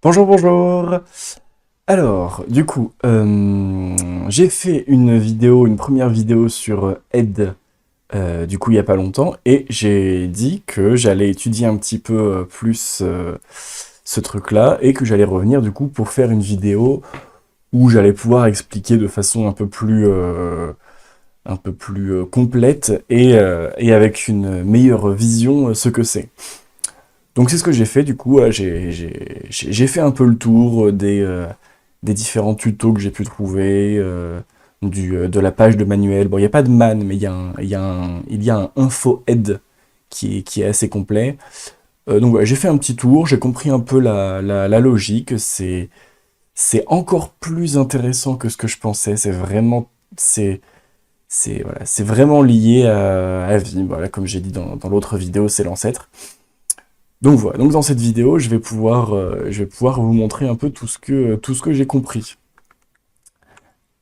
Bonjour, bonjour. Alors, du coup, j'ai fait une première vidéo sur Ed, du coup, il y a pas longtemps, et j'ai dit que j'allais étudier un petit peu plus ce truc-là, et que j'allais revenir, du coup, pour faire une vidéo où j'allais pouvoir expliquer de façon un peu plus complète et avec une meilleure vision ce que c'est. Donc c'est ce que j'ai fait, du coup, j'ai fait un peu le tour des différents tutos que j'ai pu trouver, de la page de manuel. Bon, il n'y a pas de man, mais il y a un info aide qui est assez complet. Donc voilà, j'ai fait un petit tour, j'ai compris un peu la logique, c'est encore plus intéressant que ce que je pensais, c'est, voilà, c'est vraiment lié à Vim, voilà, comme j'ai dit dans l'autre vidéo, c'est l'ancêtre. Donc voilà, donc dans cette vidéo, je vais pouvoir vous montrer un peu tout ce que j'ai compris.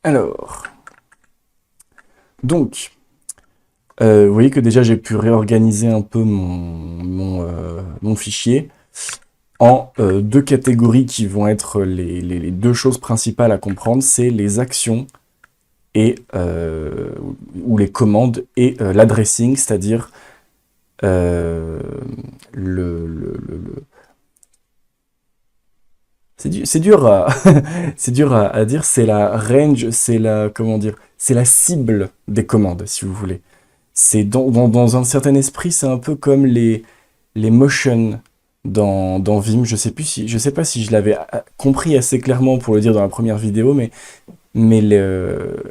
Alors, donc, vous voyez que déjà j'ai pu réorganiser un peu mon fichier en deux catégories qui vont être les deux choses principales à comprendre, c'est les actions et ou les commandes et l'addressing, c'est-à-dire euh, le c'est dur à, c'est dur à dire, c'est la range, c'est la, comment dire, c'est la cible des commandes, si vous voulez. C'est dans un certain esprit, c'est un peu comme les motions dans Vim. Je sais pas si je l'avais compris assez clairement pour le dire dans la première vidéo, mais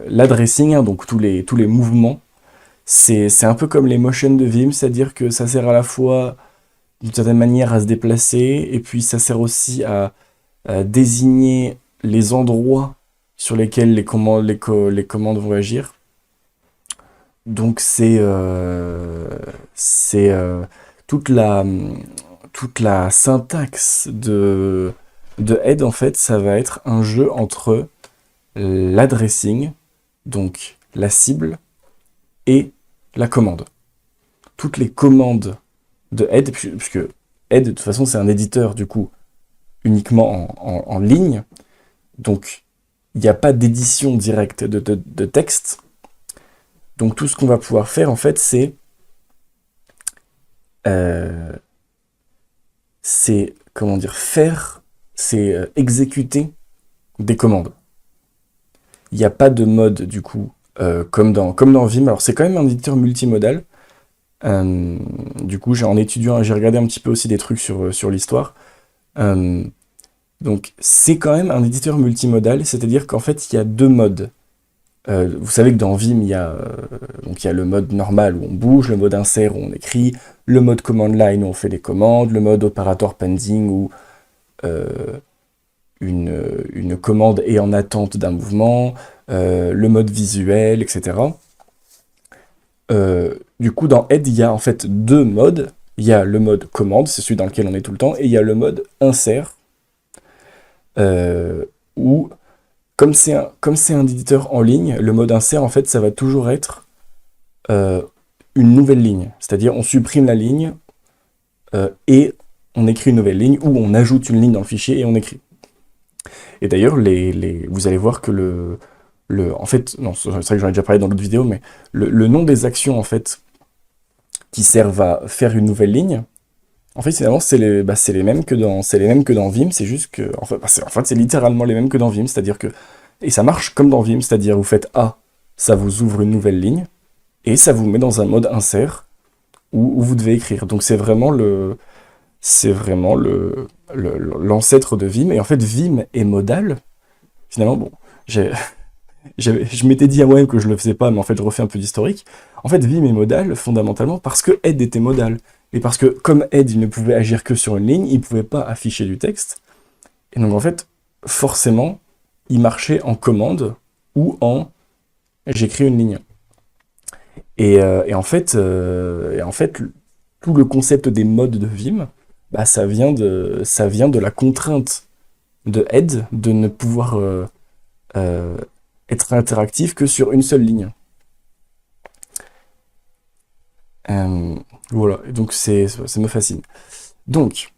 l'addressing, hein, donc tous les mouvements, c'est un peu comme les motions de Vim, c'est-à-dire que ça sert à la fois d'une certaine manière à se déplacer, et puis ça sert aussi à désigner les endroits sur lesquels les commandes vont agir. Donc c'est toute toute la syntaxe de Head, en fait, ça va être un jeu entre l'addressing, donc la cible, et la commande. Toutes les commandes de Head, puisque Head, de toute façon, c'est un éditeur, du coup, uniquement en ligne, donc il n'y a pas d'édition directe de texte. Donc tout ce qu'on va pouvoir faire, en fait, euh, c'est comment dire, c'est exécuter des commandes. Il n'y a pas de mode, du coup, comme dans Vim. Alors c'est quand même un éditeur multimodal. Du coup, en étudiant, j'ai regardé un petit peu aussi des trucs sur l'histoire. Euh, donc c'est quand même un éditeur multimodal, c'est-à-dire qu'en fait, il y a deux modes. Vous savez que dans Vim, il y a le mode normal où on bouge, le mode insert où on écrit, le mode command line où on fait les commandes, le mode operator pending où euh, une commande est en attente d'un mouvement, le mode visuel, etc. Du coup, dans Head, il y a en fait deux modes. Il y a le mode commande, c'est celui dans lequel on est tout le temps, et il y a le mode insert, où comme c'est un éditeur en ligne, le mode insert, en fait, ça va toujours être euh, une nouvelle ligne. C'est-à-dire, on supprime la ligne et on écrit une nouvelle ligne, ou on ajoute une ligne dans le fichier et on écrit. Et d'ailleurs, vous allez voir que en fait, non, c'est vrai que j'en ai déjà parlé dans l'autre vidéo, mais le nom des actions, en fait, qui servent à faire une nouvelle ligne, en fait, finalement, c'est les mêmes c'est les mêmes que dans Vim, c'est juste que, en fait, c'est littéralement les mêmes que dans Vim, c'est-à-dire que, et ça marche comme dans Vim, c'est-à-dire vous faites A, ça vous ouvre une nouvelle ligne, et ça vous met dans un mode insert, où vous devez écrire. Donc c'est vraiment l'ancêtre de Vim, et en fait, Vim est modal, finalement, bon, j'ai, je m'étais dit à moi-même que je le faisais pas, mais en fait, je refais un peu d'historique. En fait, Vim est modal, fondamentalement, parce que Head était modal. Et parce que, comme Head, il ne pouvait agir que sur une ligne, il ne pouvait pas afficher du texte. Et donc, en fait, forcément, il marchait en commande ou en j'écris une ligne. Et en fait, tout le concept des modes de Vim, bah, ça vient de la contrainte de Head de ne pouvoir euh, être interactif que sur une seule ligne. Euh, voilà, et donc ça me fascine. Donc,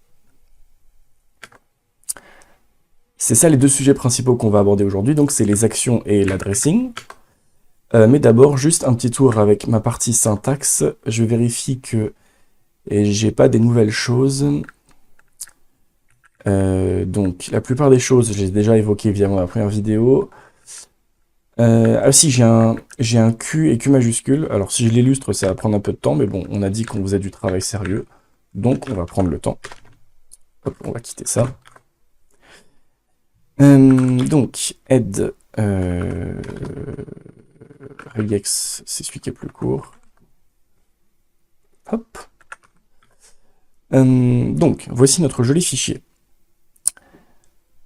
C'est ça les deux sujets principaux qu'on va aborder aujourd'hui, donc c'est les actions et l'addressing. Mais d'abord, juste un petit tour avec ma partie syntaxe. Je vérifie que j'ai pas des nouvelles choses. Donc, la plupart des choses, j'ai déjà évoqué via ma première vidéo. Ah si, j'ai un Q et Q majuscule. Alors, si je l'illustre, ça va prendre un peu de temps, mais bon, on a dit qu'on faisait du travail sérieux. Donc, on va prendre le temps. Hop, on va quitter ça. Donc, aide. Regex, c'est celui qui est plus court. Hop. Donc, voici notre joli fichier.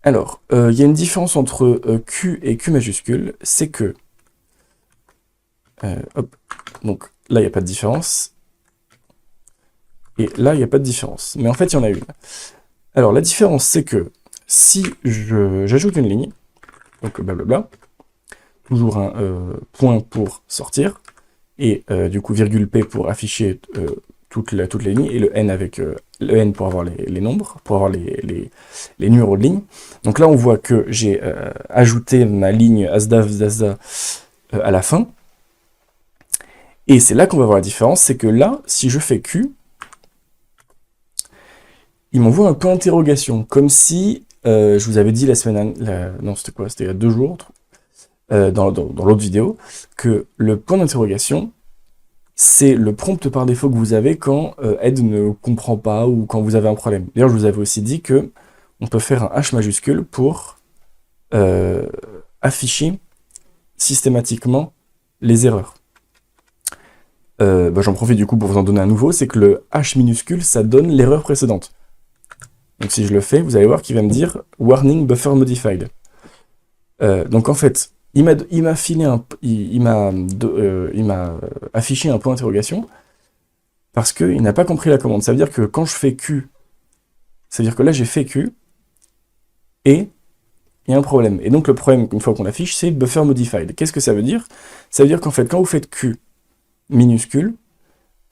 Alors, il y a une différence entre Q et Q majuscule, c'est que... hop, donc là, il n'y a pas de différence. Et là, il n'y a pas de différence. Mais en fait, il y en a une. Alors, la différence, c'est que si j'ajoute une ligne, donc blablabla, toujours un point pour sortir, et du coup virgule P pour afficher toutes les lignes, et le N avec le N pour avoir les nombres, pour avoir les numéros de ligne. Donc là, on voit que j'ai ajouté ma ligne asda vzdazda à la fin. Et c'est là qu'on va voir la différence, c'est que là, si je fais Q, il m'envoie un point d'interrogation, comme si, je vous avais dit la semaine... non, c'était quoi? C'était il y a 2 jours, dans l'autre vidéo, que le point d'interrogation, c'est le prompt par défaut que vous avez quand Ed ne comprend pas ou quand vous avez un problème. D'ailleurs, je vous avais aussi dit que on peut faire un H majuscule pour afficher systématiquement les erreurs. J'en profite du coup pour vous en donner un nouveau, c'est que le H minuscule, ça donne l'erreur précédente. Donc si je le fais, vous allez voir qu'il va me dire « Warning buffer modified ». Donc en fait, il m'a affiché un point d'interrogation parce qu'il n'a pas compris la commande. Ça veut dire que quand je fais Q, ça veut dire que là j'ai fait Q et il y a un problème. Et donc le problème, une fois qu'on l'affiche, c'est buffer modified. Qu'est-ce que ça veut dire? Ça veut dire qu'en fait, quand vous faites Q minuscule,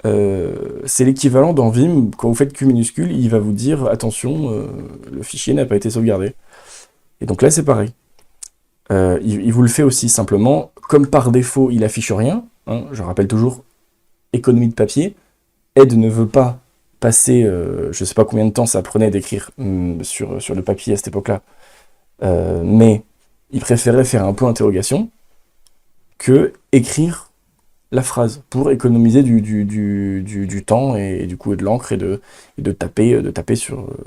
c'est l'équivalent dans Vim, quand vous faites Q minuscule, il va vous dire « Attention, le fichier n'a pas été sauvegardé ». Et donc là c'est pareil. Il vous le fait aussi simplement, comme par défaut il affiche rien, hein, je rappelle toujours, économie de papier, Ed ne veut pas passer, je sais pas combien de temps ça prenait d'écrire sur le papier à cette époque-là, mais il préférait faire un point d'interrogation que écrire la phrase, pour économiser du temps et du coup de l'encre et de taper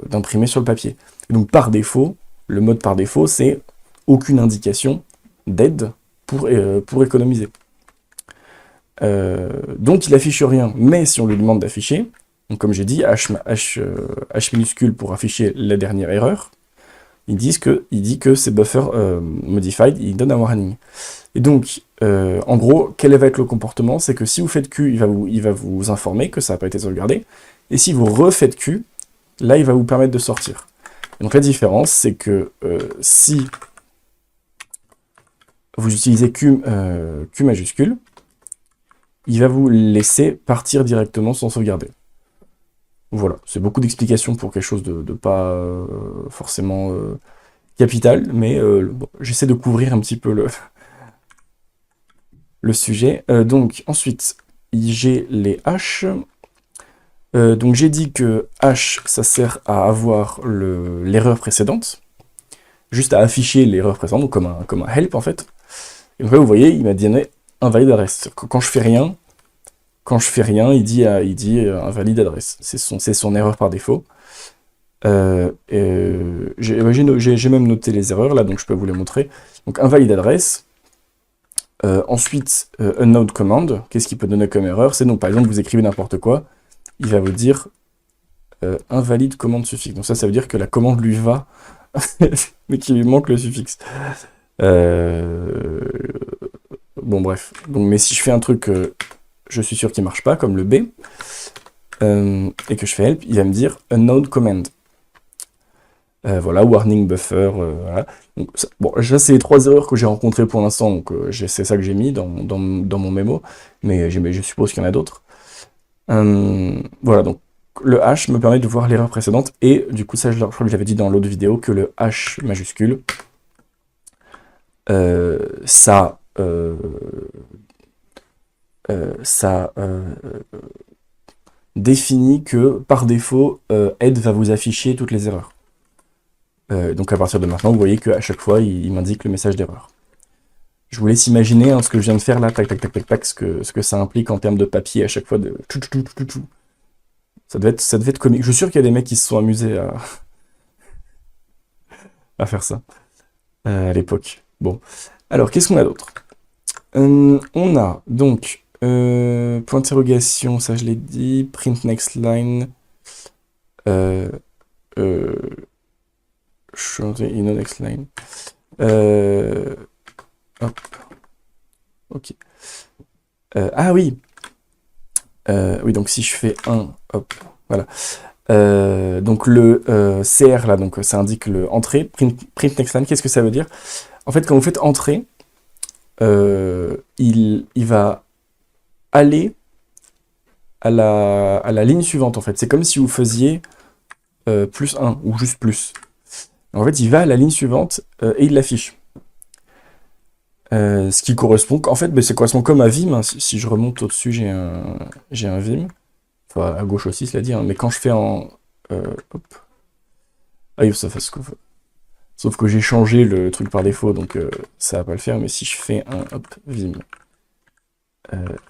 d'imprimer sur le papier. Et donc par défaut, le mode par défaut, c'est aucune indication d'aide pour économiser. Donc il affiche rien, mais si on lui demande d'afficher, donc comme j'ai dit, H minuscule pour afficher la dernière erreur, il dit que c'est buffer modified, il donne un warning. Et donc, en gros, quel va être le comportement? C'est que si vous faites Q, il va vous informer que ça n'a pas été sauvegardé, et si vous refaites Q, là il va vous permettre de sortir. Et donc la différence, c'est que si vous utilisez Q majuscule, il va vous laisser partir directement sans sauvegarder. Voilà, c'est beaucoup d'explications pour quelque chose de pas forcément capital, mais bon, j'essaie de couvrir un petit peu le sujet. Donc ensuite, j'ai les H. Donc j'ai dit que H, ça sert à avoir l'erreur précédente, juste à afficher l'erreur précédente, donc comme un help en fait. Et donc là, vous voyez, il m'a donné invalide adresse. Quand je fais rien, il dit invalide adresse. C'est son erreur par défaut. J'ai même noté les erreurs là, donc je peux vous les montrer. Donc invalide adresse. Ensuite, unknown command. Qu'est-ce qu'il peut donner comme erreur? C'est donc par exemple vous écrivez n'importe quoi, il va vous dire invalide commande suffixe. Donc ça veut dire que la commande lui va, mais qu'il lui manque le suffixe. Bon bref. Donc, mais si je fais un truc je suis sûr qu'il marche pas, comme le B, et que je fais help, il va me dire unknown command. Voilà, warning buffer, voilà. Donc, ça, bon, ça c'est les 3 erreurs que j'ai rencontrées pour l'instant, donc c'est ça que j'ai mis dans mon mémo, mais je suppose qu'il y en a d'autres. Voilà, donc le H me permet de voir l'erreur précédente, et du coup, ça, je crois que j'avais dit dans l'autre vidéo, que le H majuscule, ça définit que, par défaut, Aide va vous afficher toutes les erreurs. Donc à partir de maintenant, vous voyez qu'à chaque fois, il m'indique le message d'erreur. Je vous laisse imaginer ce que je viens de faire là, tac, tac, tac, tac, tac, ce que ça implique en termes de papier à chaque fois de... Ça devait être comique. Je suis sûr qu'il y a des mecs qui se sont amusés à faire ça à l'époque. Bon. Alors, qu'est-ce qu'on a d'autre? On a donc point d'interrogation, ça je l'ai dit, print next line, changer in next line. Hop. Ok. Ah oui. Oui, donc si je fais 1, hop, voilà. Donc le CR là, donc ça indique le entrée, print next line, qu'est-ce que ça veut dire? En fait, quand vous faites entrée, il va aller à la ligne suivante, en fait. C'est comme si vous faisiez plus 1, ou juste plus. En fait, il va à la ligne suivante, et il l'affiche. Ce qui correspond, en fait, ça correspond comme à Vim, hein. Si je remonte au-dessus, j'ai un Vim. Enfin, à gauche aussi, cela dit, hein. Mais quand je fais en... hop. Ah oui, ça fait ce qu'on veut. Sauf que j'ai changé le truc par défaut, donc ça va pas le faire. Mais si je fais un hop, Vim,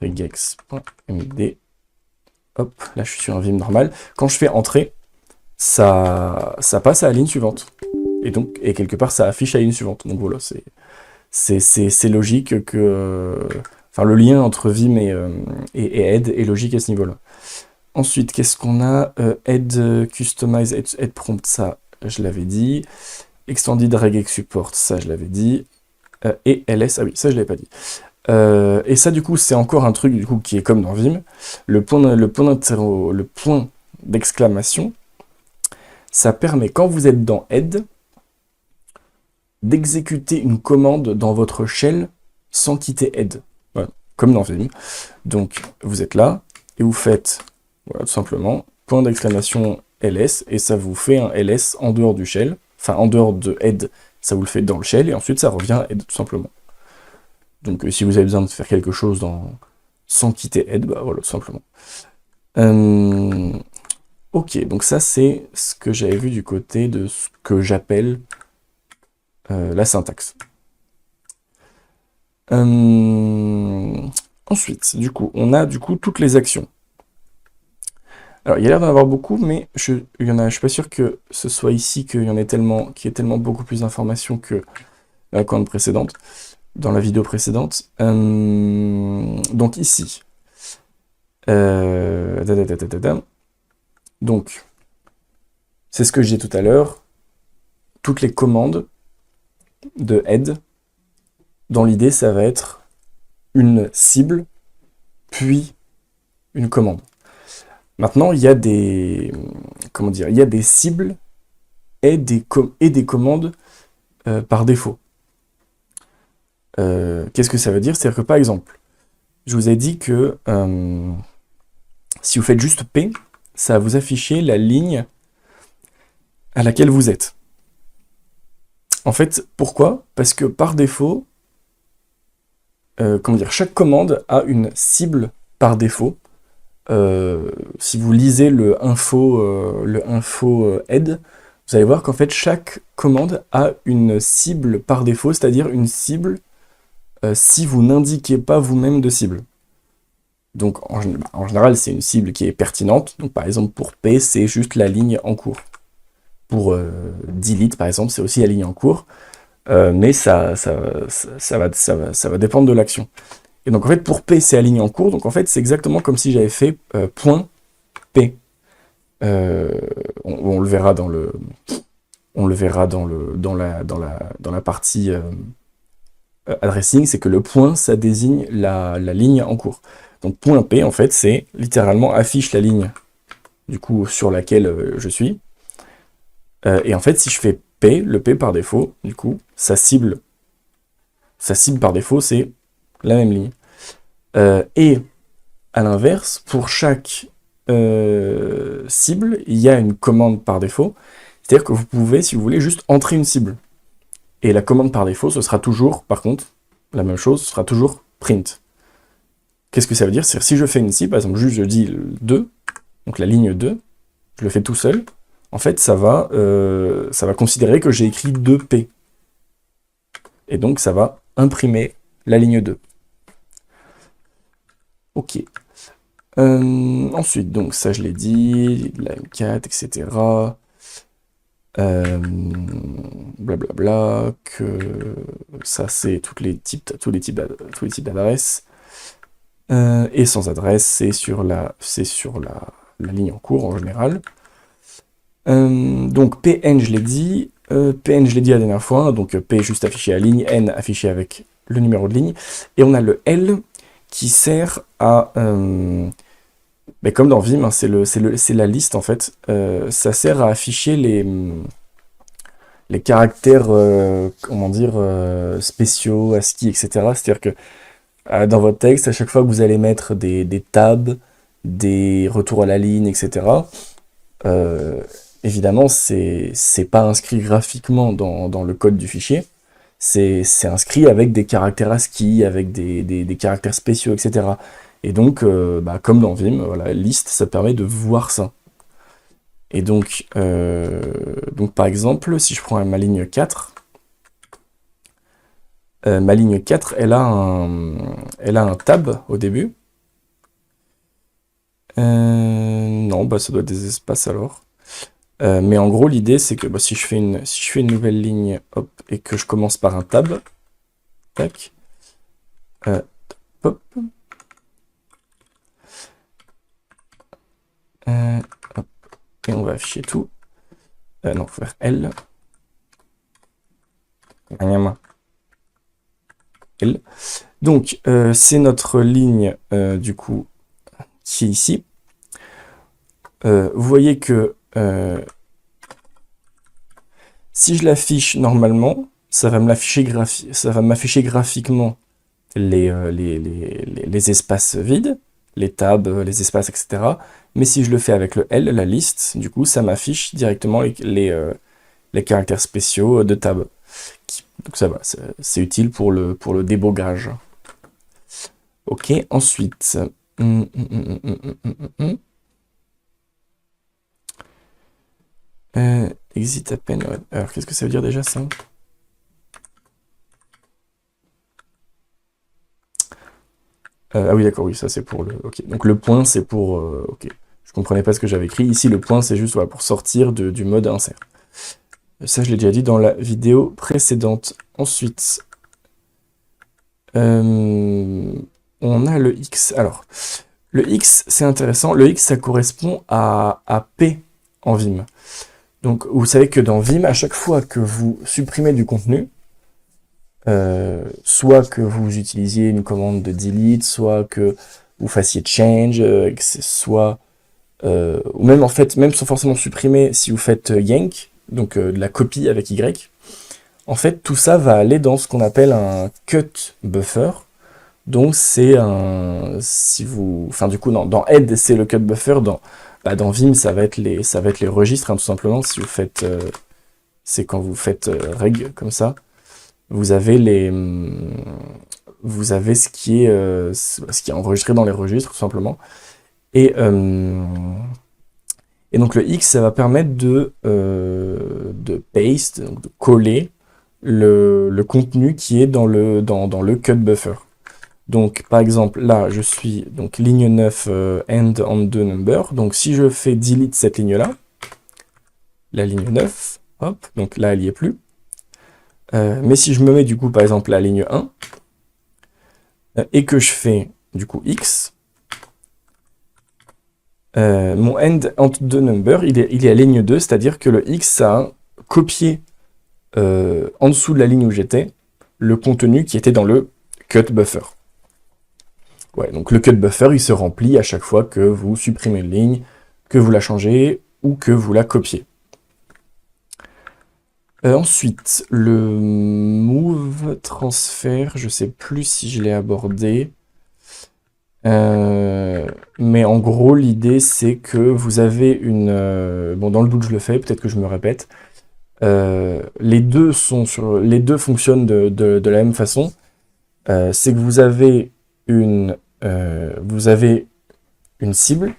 regex.md, hop, là je suis sur un Vim normal. Quand je fais entrer, ça passe à la ligne suivante. Et quelque part, ça affiche la ligne suivante. Donc voilà, c'est logique que... Enfin, le lien entre Vim et Aide est logique à ce niveau-là. Ensuite, qu'est-ce qu'on a? Aide Customize, Aide Prompt, ça, je l'avais dit. Extended Regex Support, ça, je l'avais dit. Et LS, ah oui, ça, je l'avais pas dit. Et ça, du coup, c'est encore un truc du coup, qui est comme dans Vim. Le point d'exclamation, ça permet, quand vous êtes dans Aide, d'exécuter une commande dans votre shell sans quitter Aide. Voilà, comme dans Vim. Donc, vous êtes là, et vous faites... Voilà, tout simplement, point d'exclamation ls, et ça vous fait un ls en dehors du shell, enfin en dehors de aide, ça vous le fait dans le shell, et ensuite ça revient à aide, tout simplement. Donc si vous avez besoin de faire quelque chose sans quitter aide, bah voilà, tout simplement. Ok, donc ça c'est ce que j'avais vu du côté de ce que j'appelle la syntaxe. Ensuite, du coup, on a toutes les actions. Alors, il y a l'air d'en avoir beaucoup, mais je suis pas sûr que ce soit ici qu'il y ait tellement beaucoup plus d'informations que dans la commande précédente, dans la vidéo précédente. Donc ici. Donc, c'est ce que j'ai dit tout à l'heure. Toutes les commandes de aide, dans l'idée, ça va être une cible, puis une commande. Maintenant, il y a des cibles et des commandes par défaut. Qu'est-ce que ça veut dire? C'est-à-dire que, par exemple, je vous ai dit que si vous faites juste P, ça va vous afficher la ligne à laquelle vous êtes. En fait, pourquoi? Parce que par défaut, chaque commande a une cible par défaut. Si vous lisez le info aide, vous allez voir qu'en fait chaque commande a une cible par défaut, c'est-à-dire une cible si vous n'indiquez pas vous-même de cible. Donc en général c'est une cible qui est pertinente, donc par exemple pour P c'est juste la ligne en cours. Pour delete par exemple c'est aussi la ligne en cours, mais ça va dépendre de l'action. Et donc en fait pour P c'est la ligne en cours, donc en fait c'est exactement comme si j'avais fait point P. On le verra dans la partie addressing, c'est que le point ça désigne la ligne en cours. Donc point P en fait c'est littéralement affiche la ligne du coup sur laquelle je suis. Et en fait si je fais P, le P par défaut, du coup sa cible par défaut c'est la même ligne. Et à l'inverse, pour chaque cible, il y a une commande par défaut. C'est-à-dire que vous pouvez, si vous voulez, juste entrer une cible. Et la commande par défaut, ce sera toujours, par contre, la même chose, ce sera toujours print. Qu'est-ce que ça veut dire? C'est si je fais une cible, par exemple, juste je dis 2, donc la ligne 2, je le fais tout seul, en fait, ça va considérer que j'ai écrit 2P. Et donc, ça va imprimer la ligne 2. Ok. Ensuite, donc ça je l'ai dit, la M4, etc. Blablabla, que ça c'est tous les types d'adresses. Et sans adresse, c'est sur la ligne en cours en général. Donc PN, je l'ai dit. PN, je l'ai dit la dernière fois. Donc P juste affiché à ligne, N affiché avec le numéro de ligne. Et on a le L qui sert à... mais comme dans Vim, hein, c'est la liste en fait. Ça sert à afficher les caractères, comment dire, spéciaux, ASCII, etc. C'est-à-dire que dans votre texte, à chaque fois que vous allez mettre des tabs, des retours à la ligne, etc., euh, évidemment, c'est pas inscrit graphiquement dans le code du fichier, c'est inscrit avec des caractères ASCII, avec des caractères spéciaux, etc. Et donc, comme dans Vim, voilà, liste, ça permet de voir ça. Et donc par exemple, si je prends ma ligne 4, ma ligne 4, elle a un tab au début. Non, bah ça doit être des espaces alors. Mais en gros, l'idée, c'est que si je fais une nouvelle ligne, hop, et que je commence par un tab, tac, hop, hop, et on va afficher tout. Non, faut faire L. L. Donc, c'est notre ligne, du coup, qui est ici. Vous voyez que si je l'affiche normalement, ça va m'afficher graphiquement les espaces vides, les tabs, les espaces, etc. Mais si je le fais avec le L, la liste, du coup, ça m'affiche directement les caractères spéciaux de tab. Donc ça va, c'est utile pour le débogage. Ok, ensuite... exit à peine. Ouais. Alors, qu'est-ce que ça veut dire déjà, ça? Ah oui, d'accord, oui, ça c'est pour le... Ok, donc le point, c'est pour... ok, je comprenais pas ce que j'avais écrit. Ici, le point, c'est juste voilà, pour sortir du mode insert. Ça, je l'ai déjà dit dans la vidéo précédente. Ensuite, on a le X. Alors, le X, c'est intéressant. Le X, ça correspond à P en Vim. Donc, vous savez que dans Vim, à chaque fois que vous supprimez du contenu, soit que vous utilisiez une commande de delete, soit que vous fassiez change, soit... ou même en fait, même sans forcément supprimer, si vous faites yank, donc de la copie avec Y, en fait, tout ça va aller dans ce qu'on appelle un cut buffer. Donc c'est un... Si vous... Enfin du coup, non, dans Head, c'est le cut buffer. Dans Vim, ça va être les registres, hein, tout simplement. Si vous faites... c'est quand vous faites reg, comme ça. Vous avez ce qui est enregistré dans les registres, tout simplement. Et donc le X, ça va permettre de paste, donc de coller le contenu qui est dans le cut buffer. Donc par exemple, là, je suis donc ligne 9 end on 2 number. Donc si je fais delete cette ligne-là, la ligne 9, hop, donc là, elle n'y est plus. Mais si je me mets du coup, par exemple, la ligne 1, et que je fais du coup X, mon end entre deux number, il est à ligne 2, c'est-à-dire que le X a copié en dessous de la ligne où j'étais le contenu qui était dans le cut buffer. Ouais, donc le cut buffer, il se remplit à chaque fois que vous supprimez une ligne, que vous la changez ou que vous la copiez. Ensuite, le move transfert, je sais plus si je l'ai abordé. Mais en gros, l'idée, c'est que vous avez une... bon, dans le doute, je le fais, peut-être que je me répète. Les deux fonctionnent de la même façon. C'est que vous avez une cible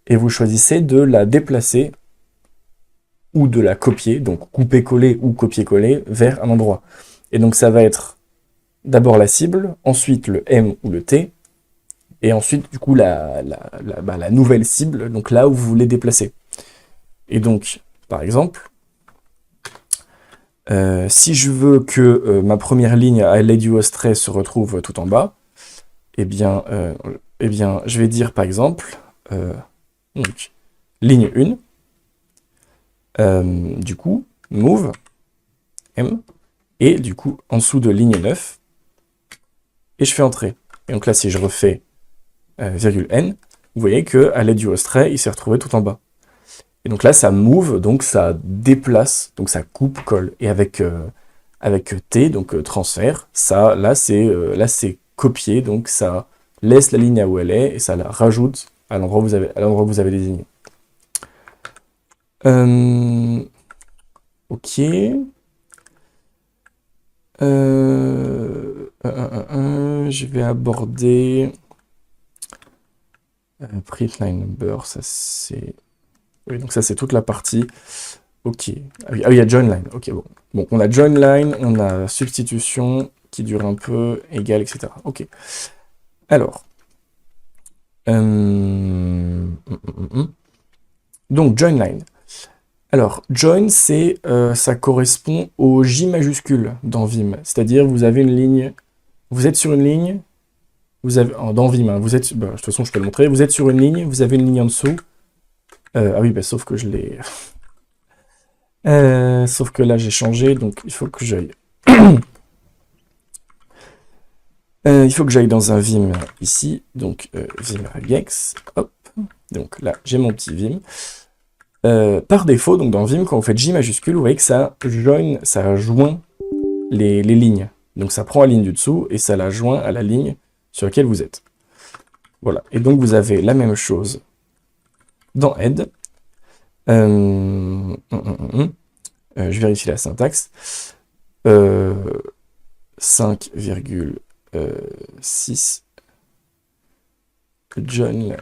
et vous choisissez de la déplacer ou de la copier, donc couper-coller ou copier-coller vers un endroit. Et donc ça va être d'abord la cible, ensuite le M ou le T, et ensuite du coup la nouvelle cible, donc là où vous voulez déplacer. Et donc, par exemple, si je veux que ma première ligne à Led You Astray se retrouve tout en bas, eh bien, je vais dire par exemple, donc, ligne 1, du coup, move, M, et du coup, en dessous de ligne 9, et je fais entrer. Et donc là, si je refais virgule N, vous voyez que à l'aide du Astray, il s'est retrouvé tout en bas. Et donc là, ça move, donc ça déplace, donc ça coupe, colle. Et avec T, donc transfert, ça, là, c'est copié, donc ça laisse la ligne là où elle est, et ça la rajoute à l'endroit où vous avez désigné. Ok. Je vais aborder print line number, ça c'est... Oui, donc ça c'est toute la partie. Ok. Ah oui, il y a join line. Ok, bon. Bon, on a join line, on a substitution qui dure un peu, égal, etc. Ok. Alors. Donc, join line. Alors, join, ça correspond au J majuscule dans Vim. C'est-à-dire, vous avez une ligne, vous êtes sur une ligne, vous avez, dans Vim, hein, vous êtes, bah, de toute façon, je peux le montrer, vous êtes sur une ligne, vous avez une ligne en dessous. Ah oui, bah, sauf que je l'ai... sauf que là, j'ai changé, donc il faut que j'aille... il faut que j'aille dans un Vim ici, donc Vim regex, hop, donc là j'ai mon petit Vim. Par défaut, donc dans Vim, quand vous faites J majuscule, vous voyez que ça joint les lignes. Donc ça prend la ligne du dessous et ça la joint à la ligne sur laquelle vous êtes. Voilà, et donc vous avez la même chose dans Head. Je vérifie la syntaxe. 5,6 John,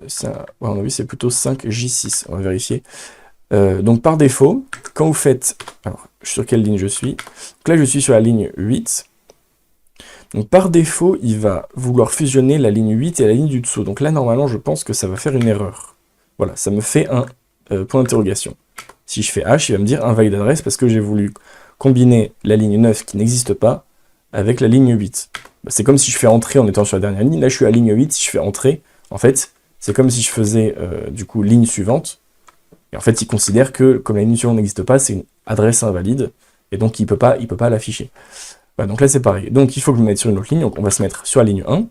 ça, ouais, on a vu c'est plutôt 5J6, on va vérifier. Donc par défaut, quand vous faites, alors sur quelle ligne je suis? Donc là je suis sur la ligne 8. Donc par défaut, il va vouloir fusionner la ligne 8 et la ligne du dessous. Donc là normalement je pense que ça va faire une erreur. Voilà, ça me fait un point d'interrogation. Si je fais H, il va me dire invalide adresse parce que j'ai voulu combiner la ligne 9 qui n'existe pas avec la ligne 8. Bah, c'est comme si je fais entrer en étant sur la dernière ligne. Là, je suis à ligne 8. Si je fais entrer, en fait, c'est comme si je faisais du coup ligne suivante. Et en fait, il considère que comme la ligne suivante n'existe pas, c'est une adresse invalide. Et donc, il peut pas l'afficher. Voilà, donc là, c'est pareil. Donc, il faut que je me mette sur une autre ligne. Donc, on va se mettre sur la ligne 1.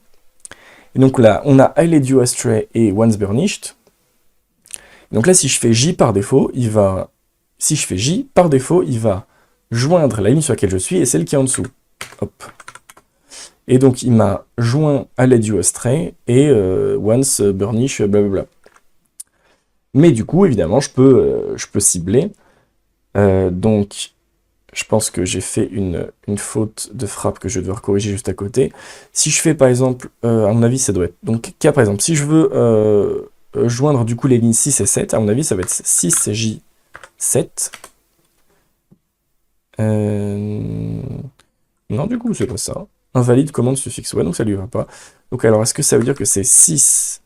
Et donc là, on a I led you astray et once burnished. Donc là, si je fais J par défaut, il va joindre la ligne sur laquelle je suis et celle qui est en dessous. Hop. Et donc, il m'a joint à led you astray et once burnish, blablabla. Mais du coup, évidemment, je peux cibler. Donc, je pense que j'ai fait une faute de frappe que je vais devoir corriger juste à côté. Si je fais, par exemple, à mon avis, ça doit être... Donc, par exemple, si je veux joindre du coup les lignes 6 et 7, à mon avis, ça va être 6J7. Non, du coup, c'est pas ça. Invalide commande suffixe. Ouais, donc ça lui va pas. Donc, alors, est-ce que ça veut dire que c'est 6,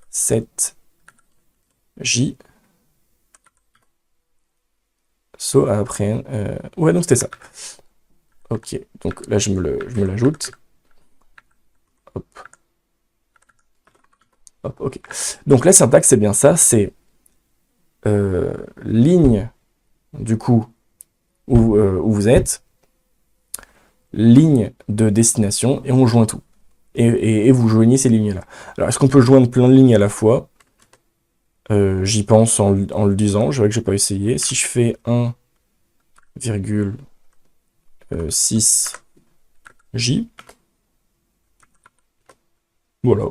7, J So après... ouais, donc c'était ça. Ok, donc là, je me l'ajoute. Hop. Hop, ok. Donc la syntaxe, c'est bien ça, c'est ligne, du coup, où vous êtes, ligne de destination, et on joint tout. Et vous joignez ces lignes-là. Alors, est-ce qu'on peut joindre plein de lignes à la fois? J'y pense en le disant, je vois que j'ai pas essayé. Si je fais 1,6J, Voilà,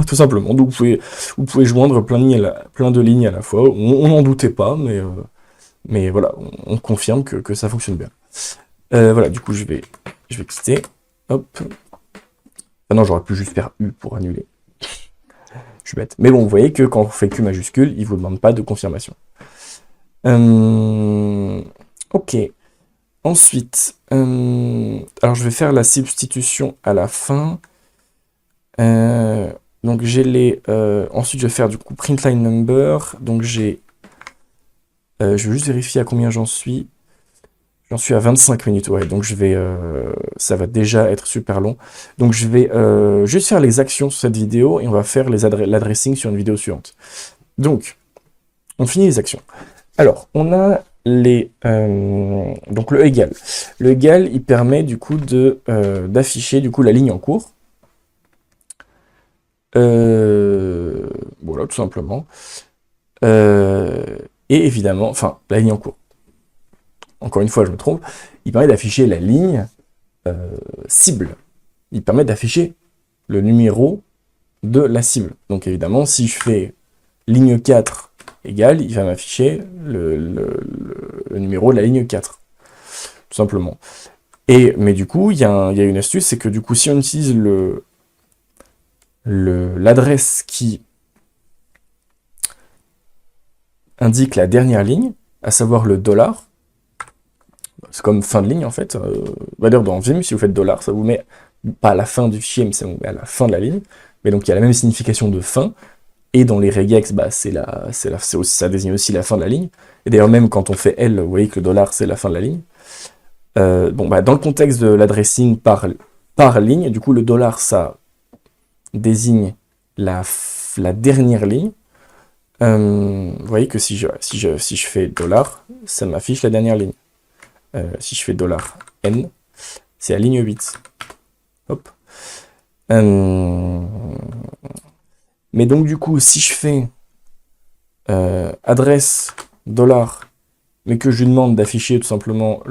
tout simplement. Donc vous pouvez joindre plein de lignes à la fois. On n'en doutait pas, mais voilà, on confirme que ça fonctionne bien. Voilà, du coup, je vais quitter. Hop. Ah non, j'aurais pu juste faire U pour annuler. Je suis bête. Mais bon, vous voyez que quand on fait Q majuscule, il ne vous demande pas de confirmation. Ok. Ensuite, alors je vais faire la substitution à la fin. Donc j'ai ensuite je vais faire du coup print line number. Donc je vais juste vérifier à combien j'en suis. J'en suis à 25 minutes, ouais. Donc ça va déjà être super long. Donc je vais juste faire les actions sur cette vidéo et on va faire l'adressing sur une vidéo suivante. Donc, on finit les actions. Alors, on a donc le égal. Le égal, il permet du coup d'afficher du coup la ligne en cours. Voilà, tout simplement. Et évidemment, enfin, la ligne en cours. Encore une fois, je me trompe. Il permet d'afficher la ligne cible. Il permet d'afficher le numéro de la cible. Donc évidemment, si je fais ligne 4 égale, il va m'afficher le numéro de la ligne 4. Tout simplement. Mais du coup, il y a une astuce, c'est que du coup, si on utilise l'adresse qui indique la dernière ligne, à savoir le dollar, c'est comme fin de ligne en fait. D'ailleurs, dans Vim, si vous faites dollar, ça vous met pas à la fin du fichier, mais ça vous met à la fin de la ligne. Mais donc il y a la même signification de fin. Et dans les regex, bah, ça désigne aussi la fin de la ligne. Et d'ailleurs, même quand on fait L, vous voyez que le dollar, c'est la fin de la ligne. Bon, bah, dans le contexte de l'addressing par ligne, du coup, le dollar, ça désigne la dernière ligne. Vous voyez que si je fais dollar, ça m'affiche la dernière ligne. Si je fais dollar $n, c'est la ligne 8. Hop. Mais donc du coup, si je fais adresse dollar, mais que je lui demande d'afficher tout simplement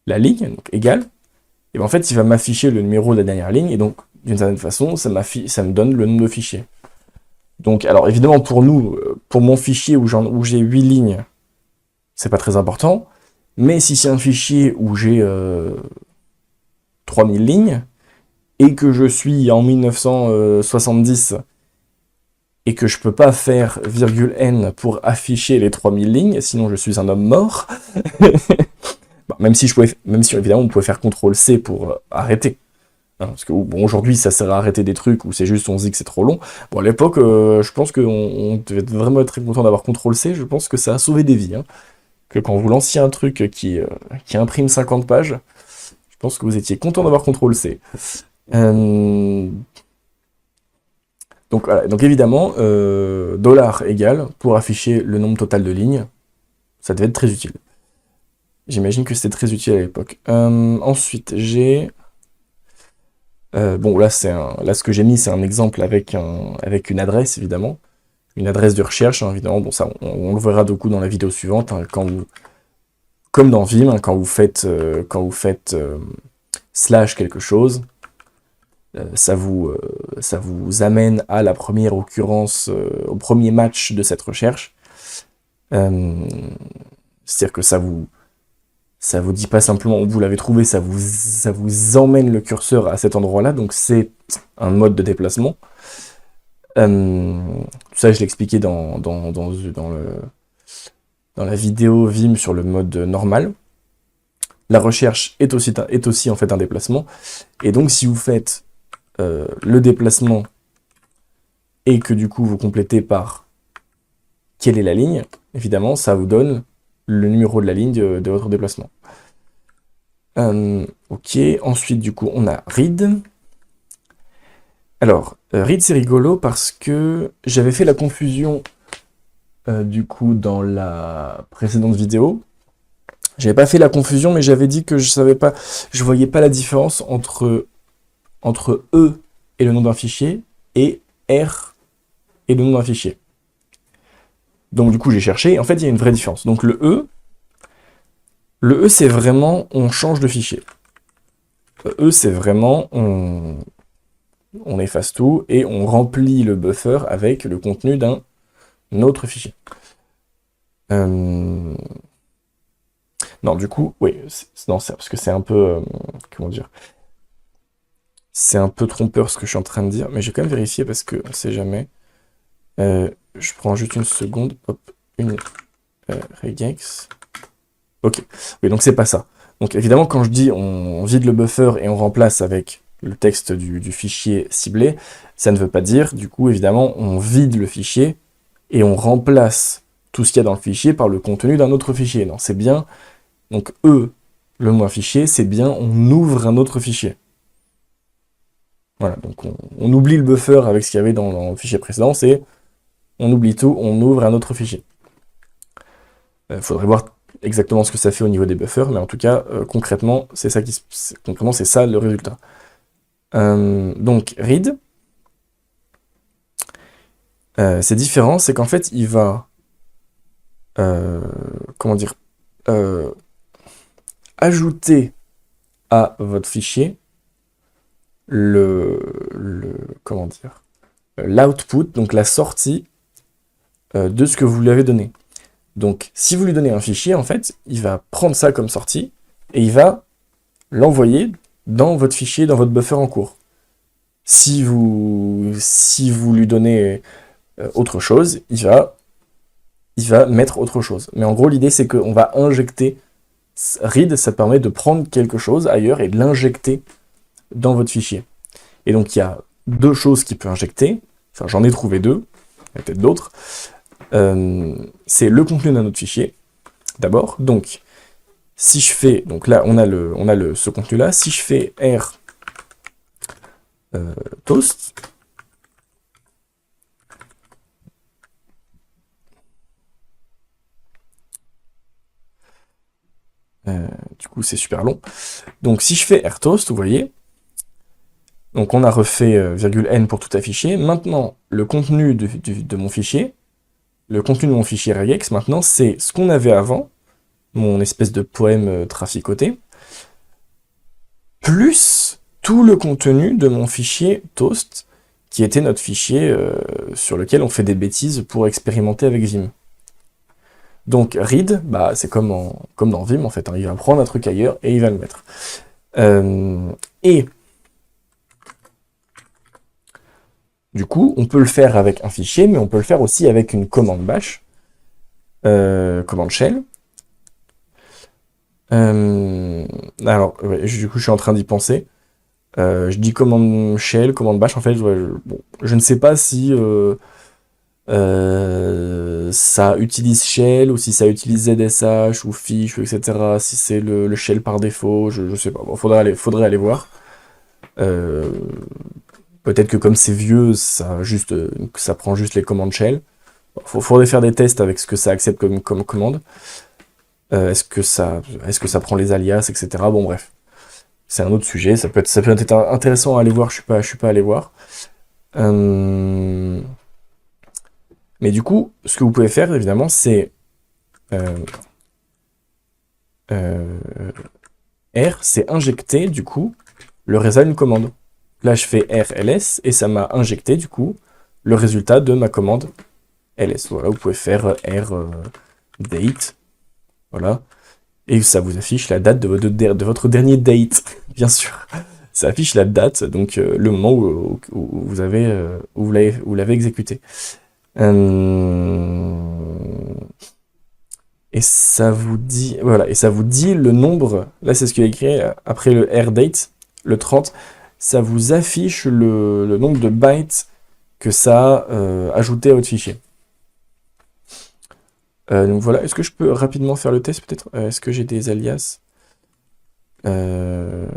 la ligne, donc égale, et ben en fait, il va m'afficher le numéro de la dernière ligne, et donc d'une certaine façon, ça me donne le nombre de fichiers. Donc, alors évidemment, pour nous, pour mon fichier où j'ai 8 lignes, c'est pas très important, mais si c'est un fichier où j'ai 3000 lignes, et que je suis en 1970, et que je peux pas faire "n" pour afficher les 3000 lignes, sinon je suis un homme mort, bah, même si évidemment on pouvait faire CTRL-C pour arrêter. Hein, parce que bon, aujourd'hui ça sert à arrêter des trucs, ou c'est juste on se dit que c'est trop long. Bon, à l'époque, je pense qu'on devait vraiment être très content d'avoir CTRL-C, je pense que ça a sauvé des vies. Hein. Que quand vous lanciez un truc qui imprime 50 pages, je pense que vous étiez content d'avoir CTRL-C. Donc, voilà. Donc évidemment, dollar égale, pour afficher le nombre total de lignes, ça devait être très utile. J'imagine que c'était très utile à l'époque. Ensuite, j'ai... bon, là, ce que j'ai mis, c'est un exemple avec une adresse, évidemment. Une adresse de recherche, hein, évidemment. Bon, ça, on le verra du coup dans la vidéo suivante, hein, comme dans Vim, hein, quand vous faites slash quelque chose, ça vous amène à la première occurrence, au premier match de cette recherche. C'est-à-dire que ça vous dit pas simplement où vous l'avez trouvé, ça vous emmène le curseur à cet endroit-là, donc c'est un mode de déplacement. Tout ça, je l'ai expliqué dans la vidéo Vim sur le mode normal. La recherche est aussi en fait un déplacement, et donc si vous faites le déplacement et que du coup vous complétez par quelle est la ligne, évidemment ça vous donne le numéro de la ligne de votre déplacement. Ok, ensuite du coup on a read. Alors, read c'est rigolo parce que j'avais fait la confusion du coup dans la précédente vidéo. J'avais pas fait la confusion, mais j'avais dit que je voyais pas la différence entre E et le nom d'un fichier, et R et le nom d'un fichier. Donc du coup j'ai cherché, et en fait il y a une vraie différence. Donc le E c'est vraiment on change de fichier. E c'est vraiment on efface tout, et on remplit le buffer avec le contenu d'un autre fichier. Non, du coup, oui, non, parce que c'est un peu, comment dire, c'est un peu trompeur ce que je suis en train de dire, mais j'ai quand même vérifié parce que on sait jamais. Je prends juste une seconde, hop, une regex. Ok, oui, donc c'est pas ça. Donc évidemment, quand je dis on vide le buffer et on remplace avec le texte du fichier ciblé, ça ne veut pas dire, du coup, évidemment, on vide le fichier et on remplace tout ce qu'il y a dans le fichier par le contenu d'un autre fichier. Non, c'est bien, donc le mot fichier, c'est bien, on ouvre un autre fichier. Voilà, donc on oublie le buffer avec ce qu'il y avait dans le fichier précédent, c'est on oublie tout, on ouvre un autre fichier. Il faudrait voir exactement ce que ça fait au niveau des buffers, mais en tout cas, concrètement, c'est ça concrètement, c'est ça le résultat. Donc, read, c'est différent, c'est qu'en fait, il va, comment dire, ajouter à votre fichier comment dire, l'output, donc la sortie de ce que vous lui avez donné. Donc, si vous lui donnez un fichier, en fait, il va prendre ça comme sortie et il va l'envoyer dans votre fichier, dans votre buffer en cours. Si vous lui donnez autre chose, il va mettre autre chose. Mais en gros, l'idée, c'est qu'on va injecter. Read, ça permet de prendre quelque chose ailleurs et de l'injecter dans votre fichier. Et donc, il y a deux choses qu'il peut injecter. Enfin, j'en ai trouvé deux. Il y a peut-être d'autres. C'est le contenu d'un autre fichier, d'abord. Donc, si je fais... Donc là, on a ce contenu-là. Si je fais R toast, du coup, c'est super long. Donc, si je fais rtoast, vous voyez, donc on a refait "n" pour tout afficher. Maintenant, le contenu de mon fichier, le contenu de mon fichier regex, maintenant, c'est ce qu'on avait avant, mon espèce de poème traficoté, plus tout le contenu de mon fichier toast, qui était notre fichier sur lequel on fait des bêtises pour expérimenter avec Vim. Donc read, bah, c'est comme dans Vim en fait, hein, il va prendre un truc ailleurs et il va le mettre. Et du coup, on peut le faire avec un fichier, mais on peut le faire aussi avec une commande bash, commande shell. Alors, ouais, du coup, je suis en train d'y penser. Je dis commande shell, commande bash, en fait, je ne sais pas si ça utilise shell, ou si ça utilise ZSH, ou fish, etc. Si c'est le shell par défaut, je sais pas. Bon, faudrait aller voir. Peut-être que comme c'est vieux, ça prend juste les commandes shell. Faudrait faire des tests avec ce que ça accepte comme commande. Est-ce que ça prend les alias, etc. Bon, bref. C'est un autre sujet, ça peut être intéressant à aller voir, je suis pas allé voir. Mais du coup, ce que vous pouvez faire, évidemment, c'est R, c'est injecter, du coup, le résultat d'une commande. Là, je fais RLS, et ça m'a injecté, du coup, le résultat de ma commande ls. Voilà, vous pouvez faire R date, voilà, et ça vous affiche la date de votre dernier date, bien sûr. Ça affiche la date, donc le moment où vous l'avez exécuté. Et ça vous dit, voilà, et ça vous dit le nombre, là c'est ce qu'il y a écrit, après le RDate, le 30, ça vous affiche le nombre de bytes que ça a ajouté à votre fichier. Donc voilà, est-ce que je peux rapidement faire le test peut-être? Est-ce que j'ai des alias? On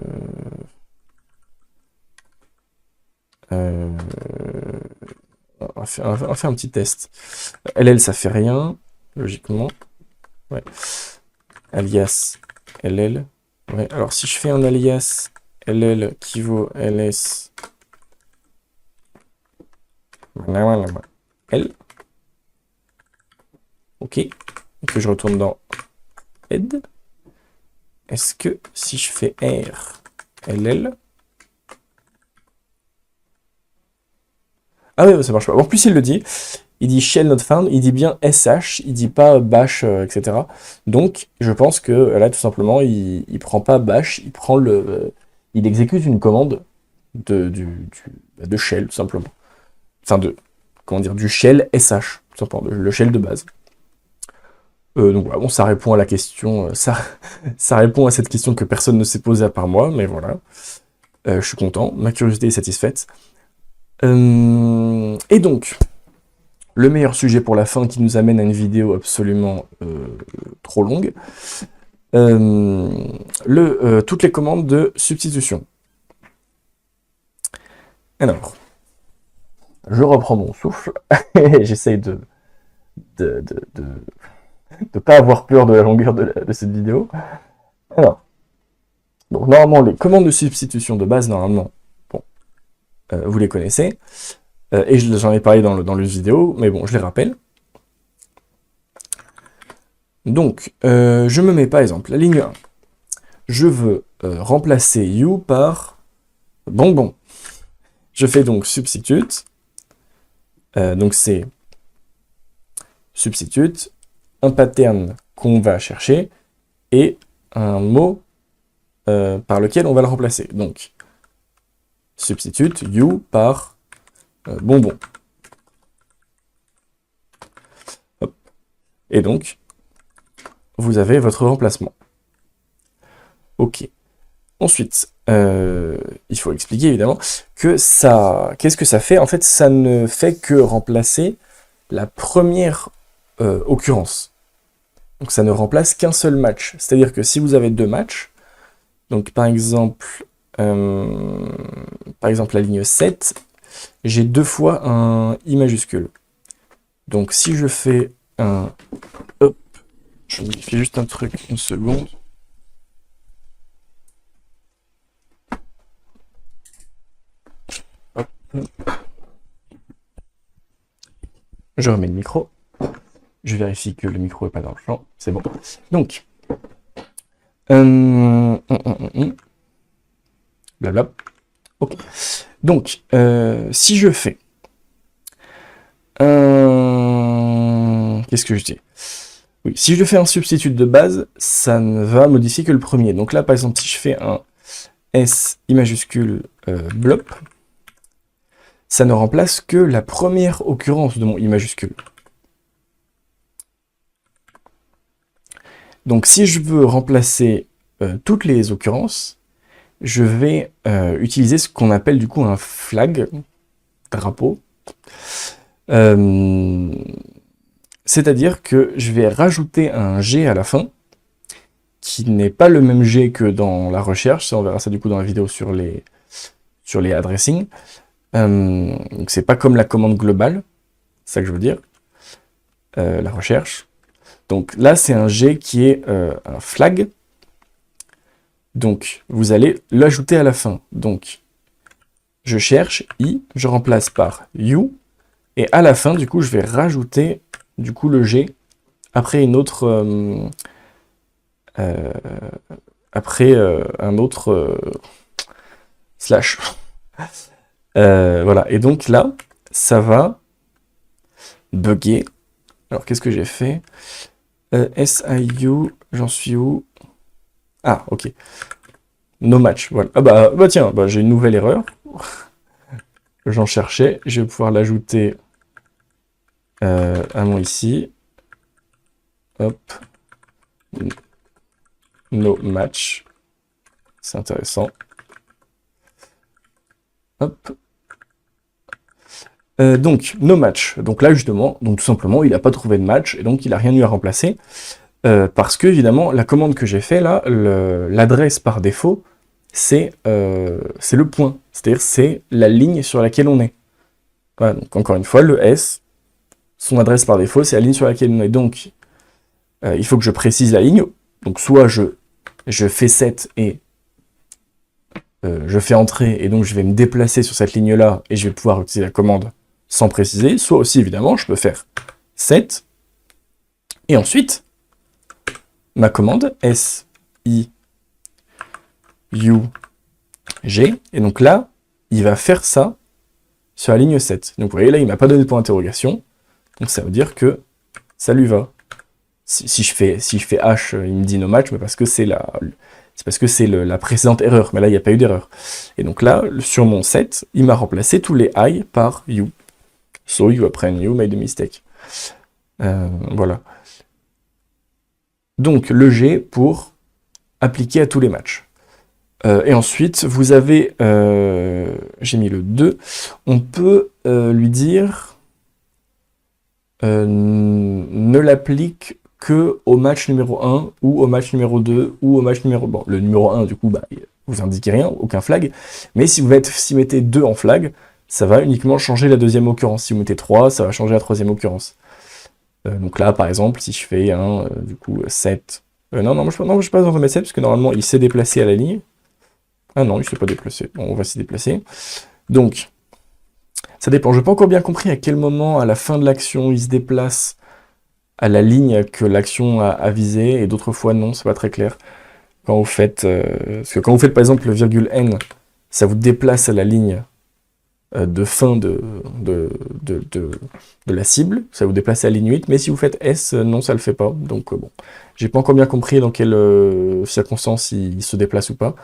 va faire un petit test. LL, ça fait rien, logiquement. Ouais. Alias LL. Ouais, alors si je fais un alias LL qui vaut ls L, ok, et que je retourne dans head, est-ce que si je fais R LL, Ah oui, ça marche pas. En plus, il le dit. Il dit shell not found, il dit bien sh, il dit pas bash, etc. Donc, je pense que là, tout simplement, il prend pas bash, il prend il exécute une commande de shell, tout simplement. Enfin, comment dire, du shell sh, tout simplement, le shell de base. Donc voilà, bon, ça répond à la question, ça répond à cette question que personne ne s'est posée à part moi, mais voilà. Je suis content, ma curiosité est satisfaite. Et donc, le meilleur sujet pour la fin qui nous amène à une vidéo absolument trop longue. Toutes les commandes de substitution. Alors, je reprends mon souffle et j'essaye de pas avoir peur de la longueur de cette vidéo. Alors, donc normalement, les commandes de substitution de base, normalement, bon, vous les connaissez. Et j'en ai parlé dans le vidéo, mais bon, je les rappelle. Donc, je me mets par exemple la ligne 1. Je veux remplacer you par bonbon. Je fais donc substitute. Donc c'est substitute, un pattern qu'on va chercher et un mot par lequel on va le remplacer. Donc, substitute you par bonbon. Hop. Et donc, vous avez votre remplacement. Ok. Ensuite, il faut expliquer évidemment que ça... Qu'est-ce que ça fait? En fait, ça ne fait que remplacer la première occurrence. Donc ça ne remplace qu'un seul match. C'est-à-dire que si vous avez deux matchs, donc par exemple la ligne 7, j'ai deux fois un I majuscule. Donc si je fais un... Hop, je modifie juste un truc, une seconde. Hop. Je remets le micro. Je vérifie que le micro n'est pas dans le champ. C'est bon. Donc, blabla. Ok. Donc, si je fais qu'est-ce que je dis? Oui, si je fais un substitut de base, ça ne va modifier que le premier. Donc là, par exemple, si je fais un S I majuscule blop, ça ne remplace que la première occurrence de mon I majuscule. Donc si je veux remplacer toutes les occurrences, je vais utiliser ce qu'on appelle du coup un flag, drapeau. C'est-à-dire que je vais rajouter un G à la fin, qui n'est pas le même G que dans la recherche, ça, on verra ça du coup dans la vidéo sur les addressing. Donc c'est pas comme la commande globale, c'est ça que je veux dire, la recherche. Donc là, c'est un G qui est un flag. Donc, vous allez l'ajouter à la fin. Donc, je cherche I, je remplace par you, et à la fin, du coup, je vais rajouter du coup le G après une autre un autre slash. Voilà. Et donc là, ça va bugger. Alors, qu'est-ce que j'ai fait? SIU, j'en suis où? Ah, ok. No match, voilà. Ah bah tiens, j'ai une nouvelle erreur. J'en cherchais, je vais pouvoir l'ajouter à mon ici. Hop. No match. C'est intéressant. Hop. Donc, no match. Donc là, justement, donc tout simplement, il n'a pas trouvé de match, et donc il n'a rien eu à remplacer. Parce que, évidemment, la commande que j'ai fait là, l'adresse par défaut, c'est le point. C'est-à-dire, c'est la ligne sur laquelle on est. Voilà, donc encore une fois, le S, son adresse par défaut, c'est la ligne sur laquelle on est. Donc, il faut que je précise la ligne. Donc, soit je fais 7 et je fais entrer, et donc je vais me déplacer sur cette ligne-là, et je vais pouvoir utiliser la commande sans préciser. Soit aussi, évidemment, je peux faire 7, et ensuite, ma commande, S, I, U, G, et donc là, il va faire ça sur la ligne 7. Donc vous voyez là, il m'a pas donné de point d'interrogation. Donc ça veut dire que ça lui va. Si je fais H, il me dit no match, mais parce que c'est la précédente erreur. Mais là, il n'y a pas eu d'erreur. Et donc là, sur mon set, il m'a remplacé tous les I par you. So you apprend you made a mistake. Voilà. Donc le G pour appliquer à tous les matchs. Et ensuite, vous avez, j'ai mis le 2, on peut lui dire ne l'applique que au match numéro 1, ou au match numéro 2, ou au match numéro... Bon, le numéro 1, du coup, bah, vous indiquez rien, aucun flag, mais si vous mettez 2 en flag, ça va uniquement changer la deuxième occurrence. Si vous mettez 3, ça va changer la troisième occurrence. Donc là, par exemple, si je fais un, du coup, 7... non, je ne suis pas dans un mettre 7, parce que normalement, il s'est déplacé à la ligne. Ah non, il ne s'est pas déplacé. Bon, on va s'y déplacer. Donc, ça dépend. Je n'ai pas encore bien compris à quel moment, à la fin de l'action, il se déplace à la ligne que l'action a visée, et d'autres fois, non, c'est pas très clair. Quand vous faites... parce que quand vous faites, par exemple, le virgule N, ça vous déplace à la ligne de fin de la cible, ça vous déplace à la ligne 8, mais si vous faites S, non, ça le fait pas. Donc, bon, j'ai pas encore bien compris dans quelles circonstances il se déplace ou pas.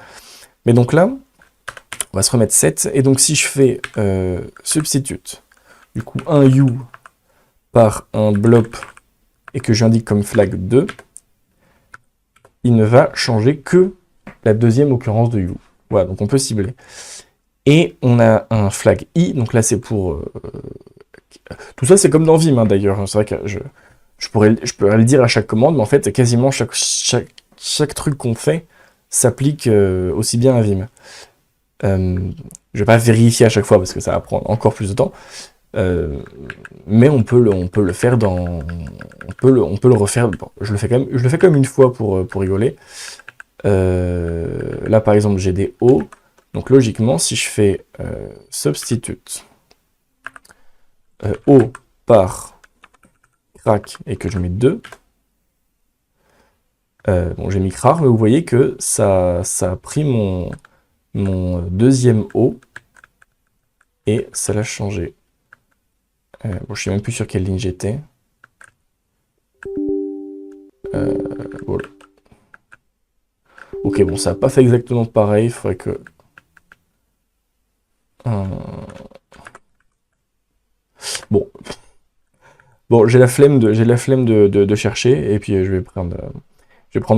Mais donc là, on va se remettre 7, et donc si je fais substitute, du coup un you par un blop, et que j'indique comme flag 2, il ne va changer que la deuxième occurrence de you. Voilà, donc on peut cibler. Et on a un flag I, donc là c'est pour... tout ça c'est comme dans Vim, hein, d'ailleurs, c'est vrai que je pourrais le dire à chaque commande, mais en fait quasiment chaque truc qu'on fait s'applique aussi bien à Vim. Je vais pas vérifier à chaque fois parce que ça va prendre encore plus de temps, mais on peut le faire dans, on peut le refaire. Bon, je le fais quand même une fois pour rigoler. Là par exemple j'ai des O, donc logiquement si je fais substitute O par crack et que je mets 2, bon j'ai mis crar, mais vous voyez que ça a pris mon deuxième O, et ça l'a changé. Bon, je sais même plus sur quelle ligne j'étais. Voilà. Ok, bon, ça n'a pas fait exactement pareil, il faudrait que... Bon, j'ai la flemme de chercher, et puis je vais prendre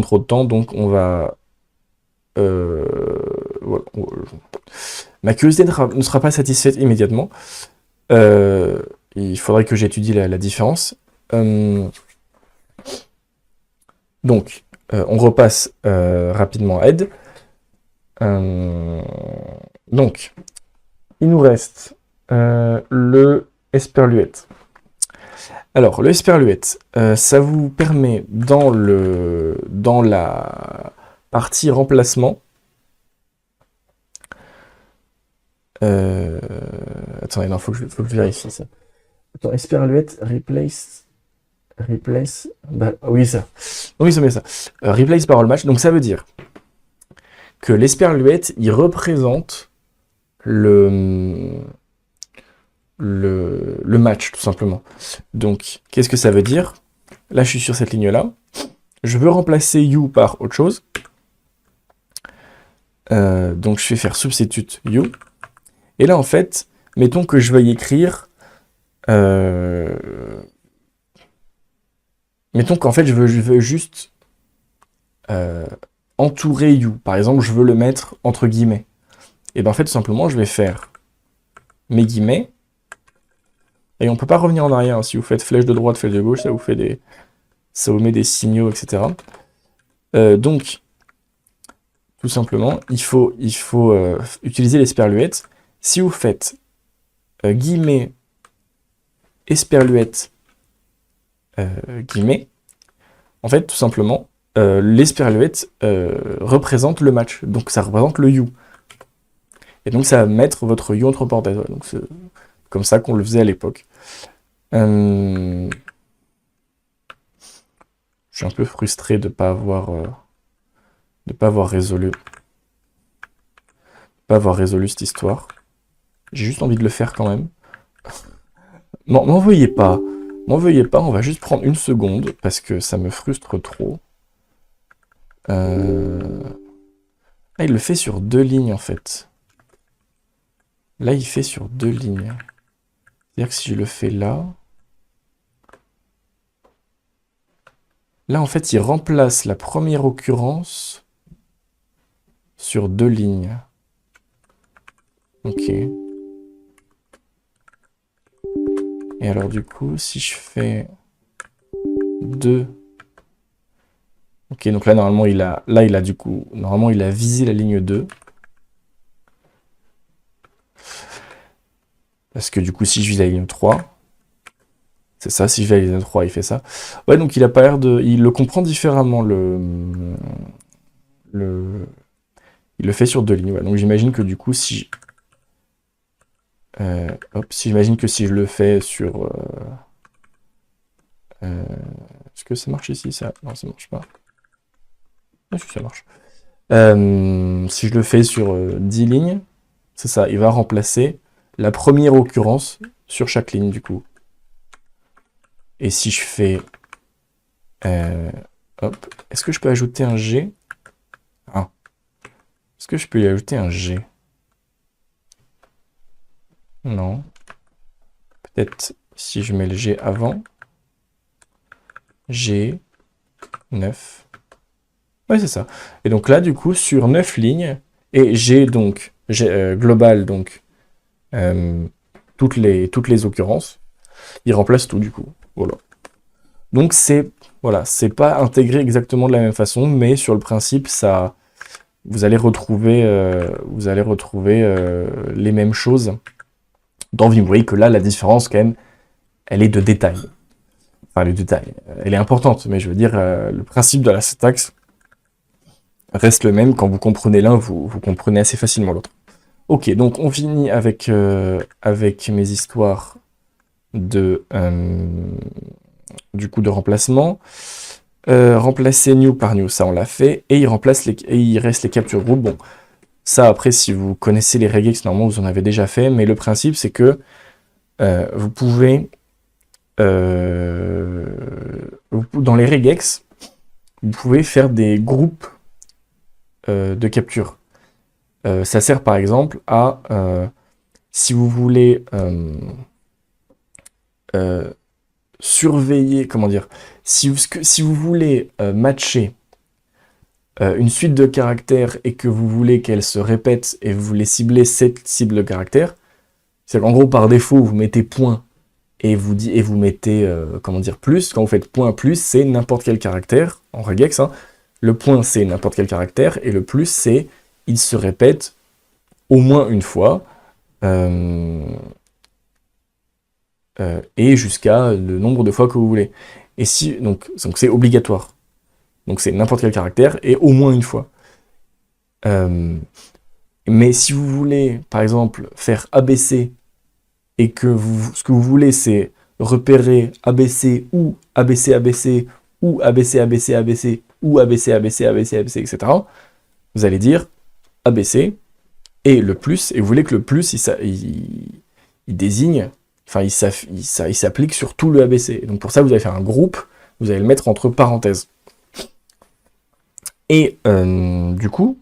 trop de temps, donc on va... voilà. Ma curiosité ne sera pas satisfaite immédiatement. Il faudrait que j'étudie la différence. Donc, on repasse rapidement à aide. Donc, il nous reste le esperluette. Alors, le esperluette, ça vous permet dans la partie remplacement. Attendez, non, faut que je vérifie ça. Attends, esperluette, replace, bah, oui, ça. Oui, c'est bien ça. Replace par all match. Donc, ça veut dire que l'esperluette, il représente le match, tout simplement. Donc, qu'est-ce que ça veut dire? Là, je suis sur cette ligne-là. Je veux remplacer you par autre chose. Donc, je vais faire substitute you. Et là, en fait, mettons que je veuille écrire... mettons qu'en fait, je veux juste entourer you. Par exemple, je veux le mettre entre guillemets. Et bien, en fait, tout simplement, je vais faire mes guillemets. Et on ne peut pas revenir en arrière. Si vous faites flèche de droite, flèche de gauche, ça vous met des signaux, etc. Donc, tout simplement, il faut utiliser l'esperluette. Si vous faites guillemets, esperluette, guillemets, en fait, tout simplement, l'esperluette représente le match. Donc, ça représente le you. Et donc, ça va mettre votre you entre parenthèses. Donc, c'est comme ça qu'on le faisait à l'époque. Je suis un peu frustré de ne pas avoir résolu cette histoire. J'ai juste envie de le faire quand même. M'en veuillez pas, on va juste prendre une seconde, parce que ça me frustre trop. Ah, il le fait sur 2 lignes, en fait. Là, il fait sur 2 lignes. C'est-à-dire que si je le fais là... Là, en fait, il remplace la première occurrence sur 2 lignes. Ok. Et alors, du coup, si je fais 2... Ok, donc là, normalement, il a du coup... Normalement, il a visé la ligne 2. Parce que du coup, si je vise la ligne 3... C'est ça, si je vais à la ligne 3, il fait ça. Ouais, donc il a pas l'air de... Il le comprend différemment, il le fait sur 2 lignes. Ouais. Donc j'imagine que du coup, si... si j'imagine que si je le fais sur... est-ce que ça marche ici, ça? Non, ça marche pas. Ah, si, ça marche. Si je le fais sur 10 lignes, c'est ça, il va remplacer la première occurrence sur chaque ligne, du coup. Et si je fais... hop, est-ce que je peux ajouter un G? Ah. Est-ce que je peux y ajouter un G? Non. Peut-être si je mets le G avant. G, 9. Ouais, c'est ça. Et donc là, du coup, sur 9 lignes, et G, donc, global, donc, toutes les occurrences, il remplace tout, du coup. Voilà. Donc, voilà, c'est pas intégré exactement de la même façon, mais sur le principe, ça, vous allez retrouver les mêmes choses dans Vim. Vous voyez que là, la différence, quand même, elle est de détail. Enfin, le détail, elle est importante, mais je veux dire, le principe de la syntaxe reste le même. Quand vous comprenez l'un, vous comprenez assez facilement l'autre. Ok, donc on finit avec mes histoires de, du coup, de remplacement. Remplacer new par new, ça on l'a fait, et il reste les capture group. Bon, ça après, si vous connaissez les regex, normalement vous en avez déjà fait, mais le principe c'est que vous pouvez, dans les regex, vous pouvez faire des groupes de capture. Ça sert par exemple à, si vous voulez surveiller, comment dire, si vous voulez matcher une suite de caractères et que vous voulez qu'elle se répète et vous voulez cibler cette cible de caractères, c'est qu'en gros par défaut vous mettez point et vous mettez comment dire plus. Quand vous faites point plus, c'est n'importe quel caractère en regex, hein. Le point c'est n'importe quel caractère et le plus c'est il se répète au moins une fois et jusqu'à le nombre de fois que vous voulez. Et si donc c'est obligatoire. Donc c'est n'importe quel caractère et au moins une fois. Mais si vous voulez, par exemple, faire ABC et que ce que vous voulez, c'est repérer ABC ou ABC ABC ou ABC ABC ABC ou ABC ABC ABC ABC, etc., vous allez dire ABC et le plus, et vous voulez que le plus, il désigne, enfin, il s'applique sur tout le ABC. Donc pour ça, vous allez faire un groupe, vous allez le mettre entre parenthèses. Et du coup,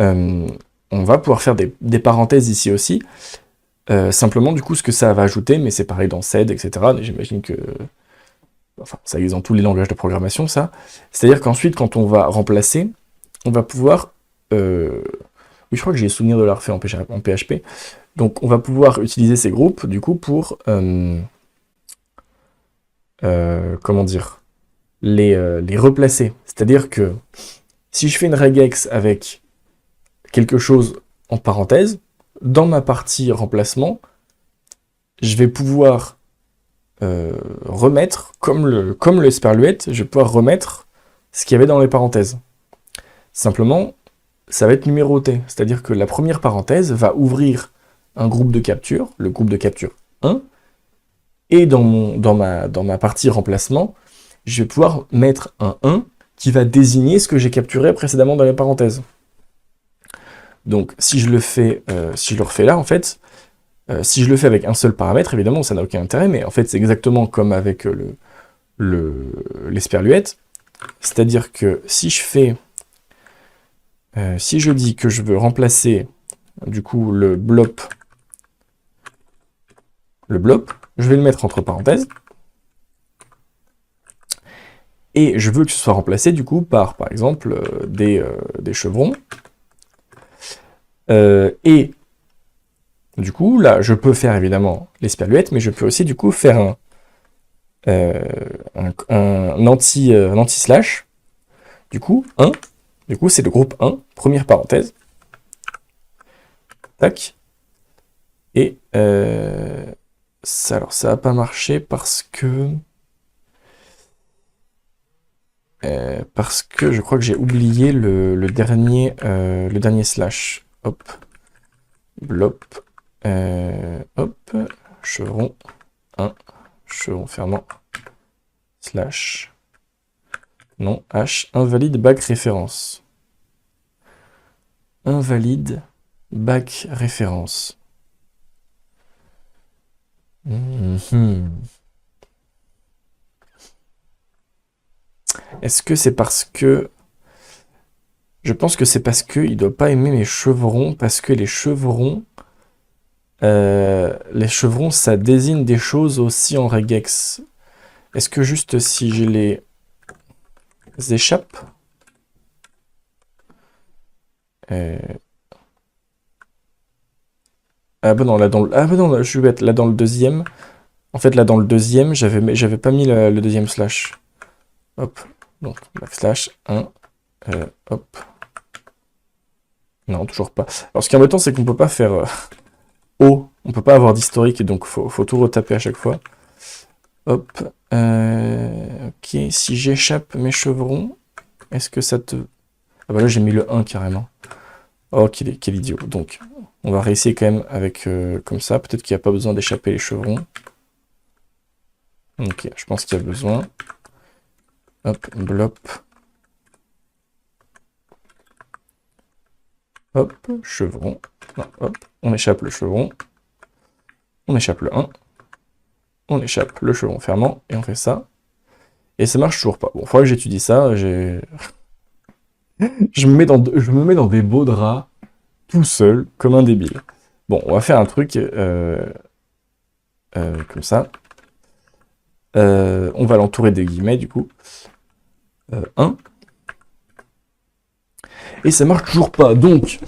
on va pouvoir faire des parenthèses ici aussi. Simplement, du coup, ce que ça va ajouter, mais c'est pareil dans SED, etc. J'imagine que... Enfin, ça existe dans tous les langages de programmation, ça. C'est-à-dire qu'ensuite, quand on va remplacer, on va pouvoir... Oui, je crois que j'ai souvenir de l'avoir fait en PHP. Donc, on va pouvoir utiliser ces groupes, du coup, pour... comment dire, les replacer. C'est-à-dire que si je fais une regex avec quelque chose en parenthèse, dans ma partie remplacement, je vais pouvoir remettre, comme le sperluette, je vais pouvoir remettre ce qu'il y avait dans les parenthèses. Simplement, ça va être numéroté. C'est-à-dire que la première parenthèse va ouvrir un groupe de capture, le groupe de capture 1, et dans ma partie remplacement, je vais pouvoir mettre un 1 qui va désigner ce que j'ai capturé précédemment dans les parenthèses. Donc si je le refais là, en fait, si je le fais avec un seul paramètre, évidemment, ça n'a aucun intérêt, mais en fait, c'est exactement comme avec l'esperluette. C'est-à-dire que si je dis que je veux remplacer, du coup, le blop, je vais le mettre entre parenthèses, et je veux que ce soit remplacé, du coup, par exemple, des chevrons. Et du coup, là, je peux faire évidemment l'esperluette, mais je peux aussi, du coup, faire un anti-slash. Du coup, 1. Du coup, c'est le groupe 1, première parenthèse. Tac. Et ça, alors, ça n'a pas marché parce que je crois que j'ai oublié le dernier slash. Hop. Blop. Hop. Chevron 1. Chevron fermant. Slash. Non, H. Invalide back référence. Invalide back référence. Est-ce que c'est parce que... Je pense que c'est parce qu'il ne doit pas aimer mes chevrons, parce que les chevrons, ça désigne des choses aussi en regex. Est-ce que juste si je les échappe, ah bah non, là dans le... Ah bah non, là, je suis bête, là dans le deuxième, en fait là dans le deuxième, j'avais pas mis le deuxième slash. Hop, donc backslash 1, hop. Non, toujours pas. Alors ce qui est embêtant, c'est qu'on peut pas faire O, on peut pas avoir d'historique, donc faut tout retaper à chaque fois. Hop, ok, si j'échappe mes chevrons, est-ce que ça te... Ah bah là j'ai mis le 1 carrément. Oh, quel idiot. Donc, on va réessayer quand même avec comme ça. Peut-être qu'il n'y a pas besoin d'échapper les chevrons. Ok, je pense qu'il y a besoin. Hop, blop. Hop, chevron. Non, hop, on échappe le chevron. On échappe le 1. On échappe le chevron fermant. Et on fait ça. Et ça marche toujours pas. Bon, il faudrait que j'étudie ça. Je me mets dans des beaux draps, tout seul, comme un débile. Bon, on va faire un truc comme ça. On va l'entourer des guillemets, du coup. 1. Et ça marche toujours pas. Donc,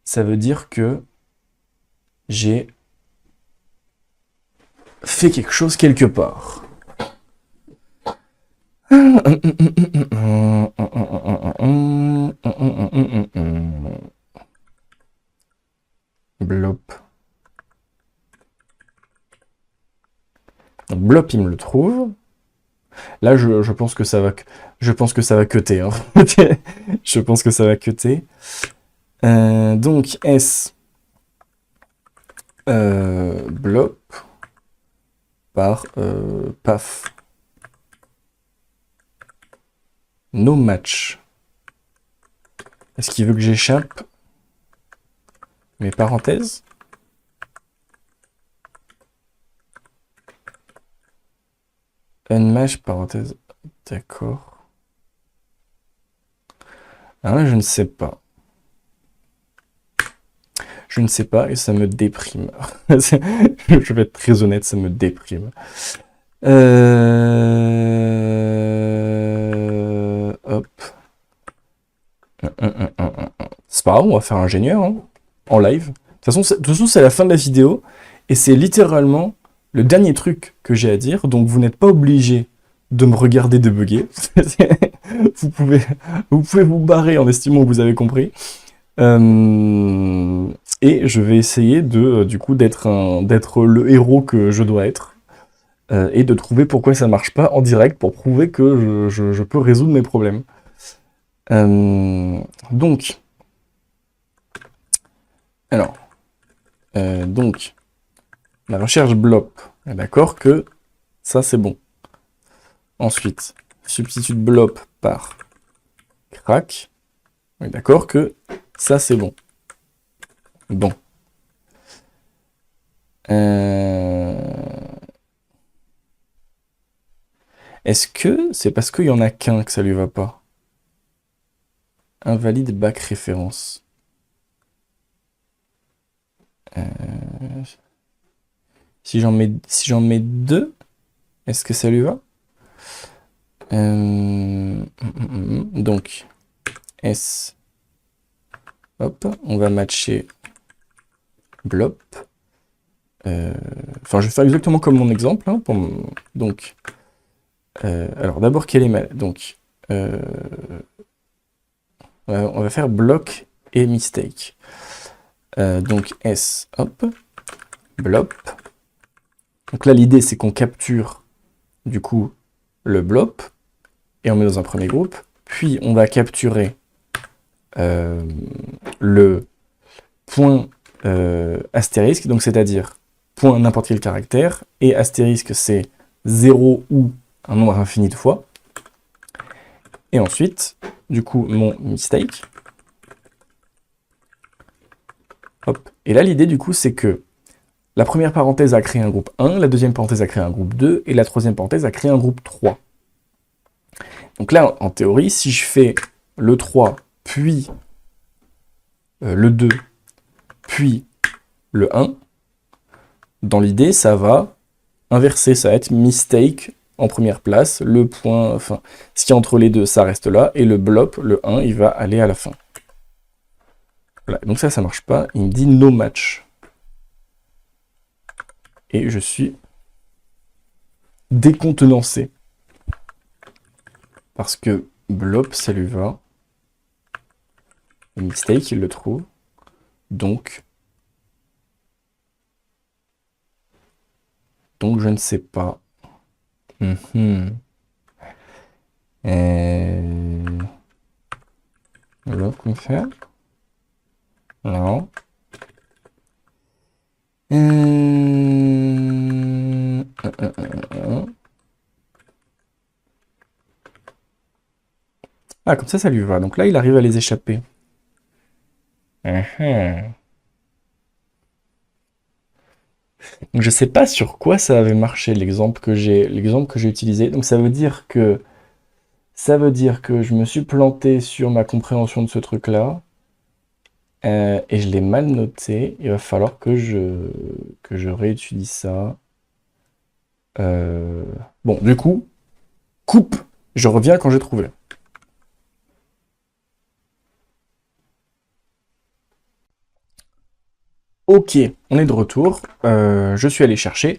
ça veut dire que j'ai fait quelque chose quelque part. Blop. Donc, blop, il me le trouve. Là, je pense que ça va cutter. Hein. Je pense que ça va cutter. Donc, S. Blop. Par paf. No match. Est-ce qu'il veut que j'échappe mes parenthèses? Unmatch, parenthèse. D'accord. Ah, je ne sais pas. Je ne sais pas et ça me déprime. Je vais être très honnête, ça me déprime. Hop. C'est pas grave, on va faire ingénieur hein, en live. De toute façon, c'est la fin de la vidéo et c'est littéralement le dernier truc que j'ai à dire. Donc vous n'êtes pas obligé de me regarder débugger. vous pouvez vous barrer en estimant que vous avez compris. Et je vais essayer du coup d'être le héros que je dois être et de trouver pourquoi ça marche pas en direct pour prouver que je peux résoudre mes problèmes. Donc, alors, donc, la recherche blop, d'accord que ça c'est bon. Ensuite, substitute blop par crack. On est d'accord que ça, c'est bon. Bon. Est-ce que c'est parce qu'il y en a qu'un que ça lui va pas? Invalide bac référence. Si j'en mets deux, est-ce que ça lui va? Donc, S. Hop, on va matcher blop. Enfin, je vais faire exactement comme mon exemple. Hein, donc, alors d'abord, quelle est ma... Donc, on va faire bloc et mistake. Donc, S, hop, blop. Donc là, l'idée, c'est qu'on capture, du coup, le blop, et on met dans un premier groupe. Puis, on va capturer le point astérisque, donc c'est-à-dire point n'importe quel caractère, et astérisque, c'est 0 ou un nombre infini de fois. Et ensuite, du coup, mon mistake. Hop. Et là, l'idée, du coup, c'est que la première parenthèse a créé un groupe 1, la deuxième parenthèse a créé un groupe 2, et la troisième parenthèse a créé un groupe 3. Donc là, en théorie, si je fais le 3, puis le 2, puis le 1, dans l'idée, ça va inverser, ça va être mistake en première place, le point, enfin, ce qui est entre les deux, ça reste là, et le blop, le 1, il va aller à la fin. Voilà, donc ça marche pas, il me dit no match. Et je suis décontenancé. Parce que blop, ça lui va. Mistake, il le trouve. Donc je ne sais pas. Blop, comment faire? Non. Ah, comme ça lui va. Donc là, il arrive à les échapper. Donc je sais pas sur quoi ça avait marché l'exemple que j'ai utilisé. Donc ça veut dire que je me suis planté sur ma compréhension de ce truc-là. Et je l'ai mal noté. Il va falloir que je réutilise ça. Bon, du coup, coupe. Je reviens quand j'ai trouvé. Ok, on est de retour. Je suis allé chercher.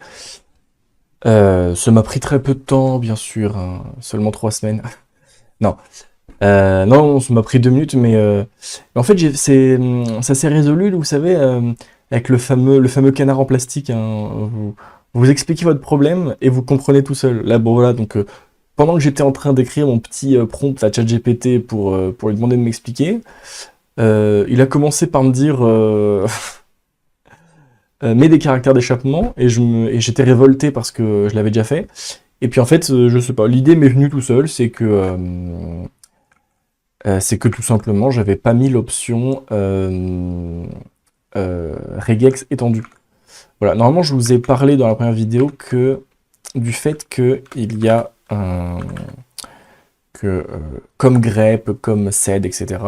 Ça m'a pris très peu de temps, bien sûr, hein, seulement 3 semaines. Non. Non, ça m'a pris 2 minutes, mais en fait, ça s'est résolu, vous savez, avec le fameux canard en plastique. Hein, vous expliquez votre problème et vous comprenez tout seul. Là, bon, voilà, donc pendant que j'étais en train d'écrire mon petit prompt à ChatGPT pour lui demander de m'expliquer, il a commencé par me dire mets des caractères d'échappement, et j'étais révolté parce que je l'avais déjà fait. Et puis en fait, je sais pas, l'idée m'est venue tout seul, c'est que tout simplement, j'avais pas mis l'option regex étendu. Voilà, normalement, je vous ai parlé dans la première vidéo du fait qu'il y a comme grep, comme sed, etc.,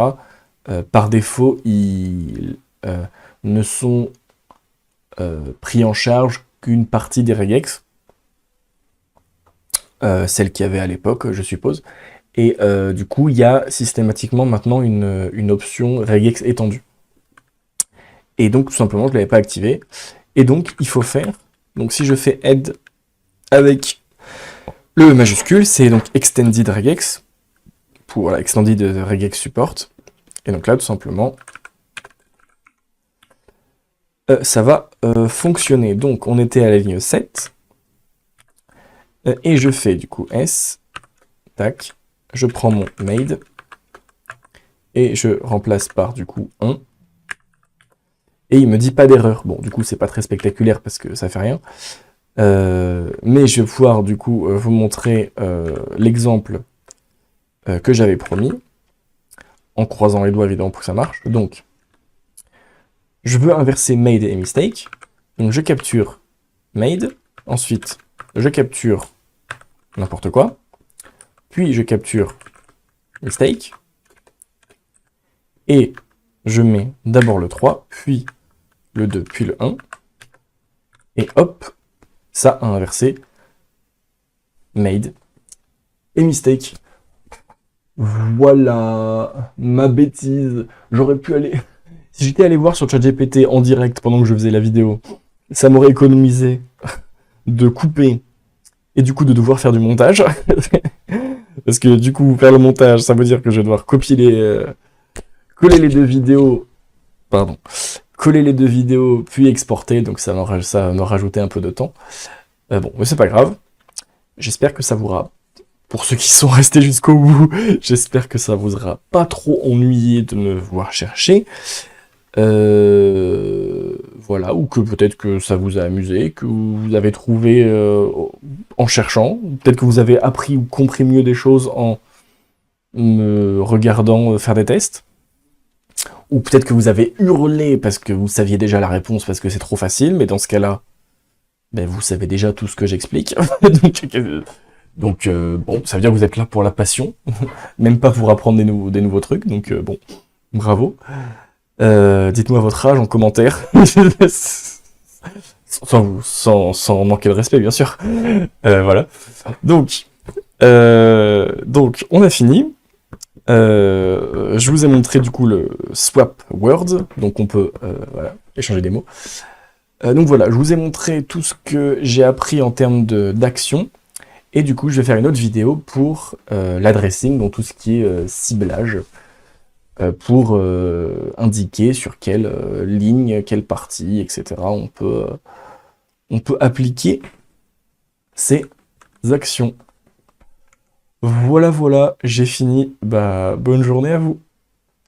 par défaut, ils ne sont pris en charge qu'une partie des regex, celle qu'il y avait à l'époque, je suppose. Et du coup, il y a systématiquement maintenant une option regex étendue. Et donc, tout simplement, je ne l'avais pas activé. Et donc, il faut faire... Donc, si je fais add avec le majuscule, c'est donc extended regex, pour voilà, extended regex support. Et donc là, tout simplement, ça va fonctionner. Donc, on était à la ligne 7. Et je fais, du coup, S. Tac. Je prends mon made. Et je remplace par, du coup, 1. Et il me dit pas d'erreur. Bon, du coup, c'est pas très spectaculaire parce que ça fait rien. Mais je vais pouvoir, du coup, vous montrer l'exemple que j'avais promis. en croisant les doigts évidemment pour que ça marche. Donc, je veux inverser made et mistake. Donc je capture made, ensuite je capture n'importe quoi, puis je capture mistake, et je mets d'abord le 3, puis le 2, puis le 1, et hop, ça a inversé made et mistake. Voilà, ma bêtise. J'aurais pu aller... Si j'étais allé voir sur ChatGPT en direct pendant que je faisais la vidéo, ça m'aurait économisé de couper et du coup de devoir faire du montage. Parce que du coup, faire le montage, ça veut dire que je vais devoir coller les deux vidéos, pardon, coller les deux vidéos, puis exporter, donc ça me rajoutait un peu de temps. Bon, mais c'est pas grave. J'espère que ça vous aura, pour ceux qui sont restés jusqu'au bout, j'espère que ça vous aura pas trop ennuyé de me voir chercher. Voilà, ou que peut-être que ça vous a amusé, que vous avez trouvé en cherchant, peut-être que vous avez appris ou compris mieux des choses en me regardant faire des tests, ou peut-être que vous avez hurlé parce que vous saviez déjà la réponse parce que c'est trop facile, mais dans ce cas-là, ben, vous savez déjà tout ce que j'explique. Donc, bon, ça veut dire que vous êtes là pour la passion, même pas pour apprendre des nouveaux trucs, donc bon, bravo. Dites-moi votre âge en commentaire. sans manquer de respect, bien sûr. Voilà. Donc, on a fini. Je vous ai montré du coup le swap words, donc on peut voilà, échanger des mots. Donc voilà, je vous ai montré tout ce que j'ai appris en termes d'action, et du coup je vais faire une autre vidéo pour l'addressing, donc tout ce qui est ciblage, pour indiquer sur quelle ligne, quelle partie, etc. on peut appliquer ces actions. Voilà, j'ai fini. Bah, bonne journée à vous.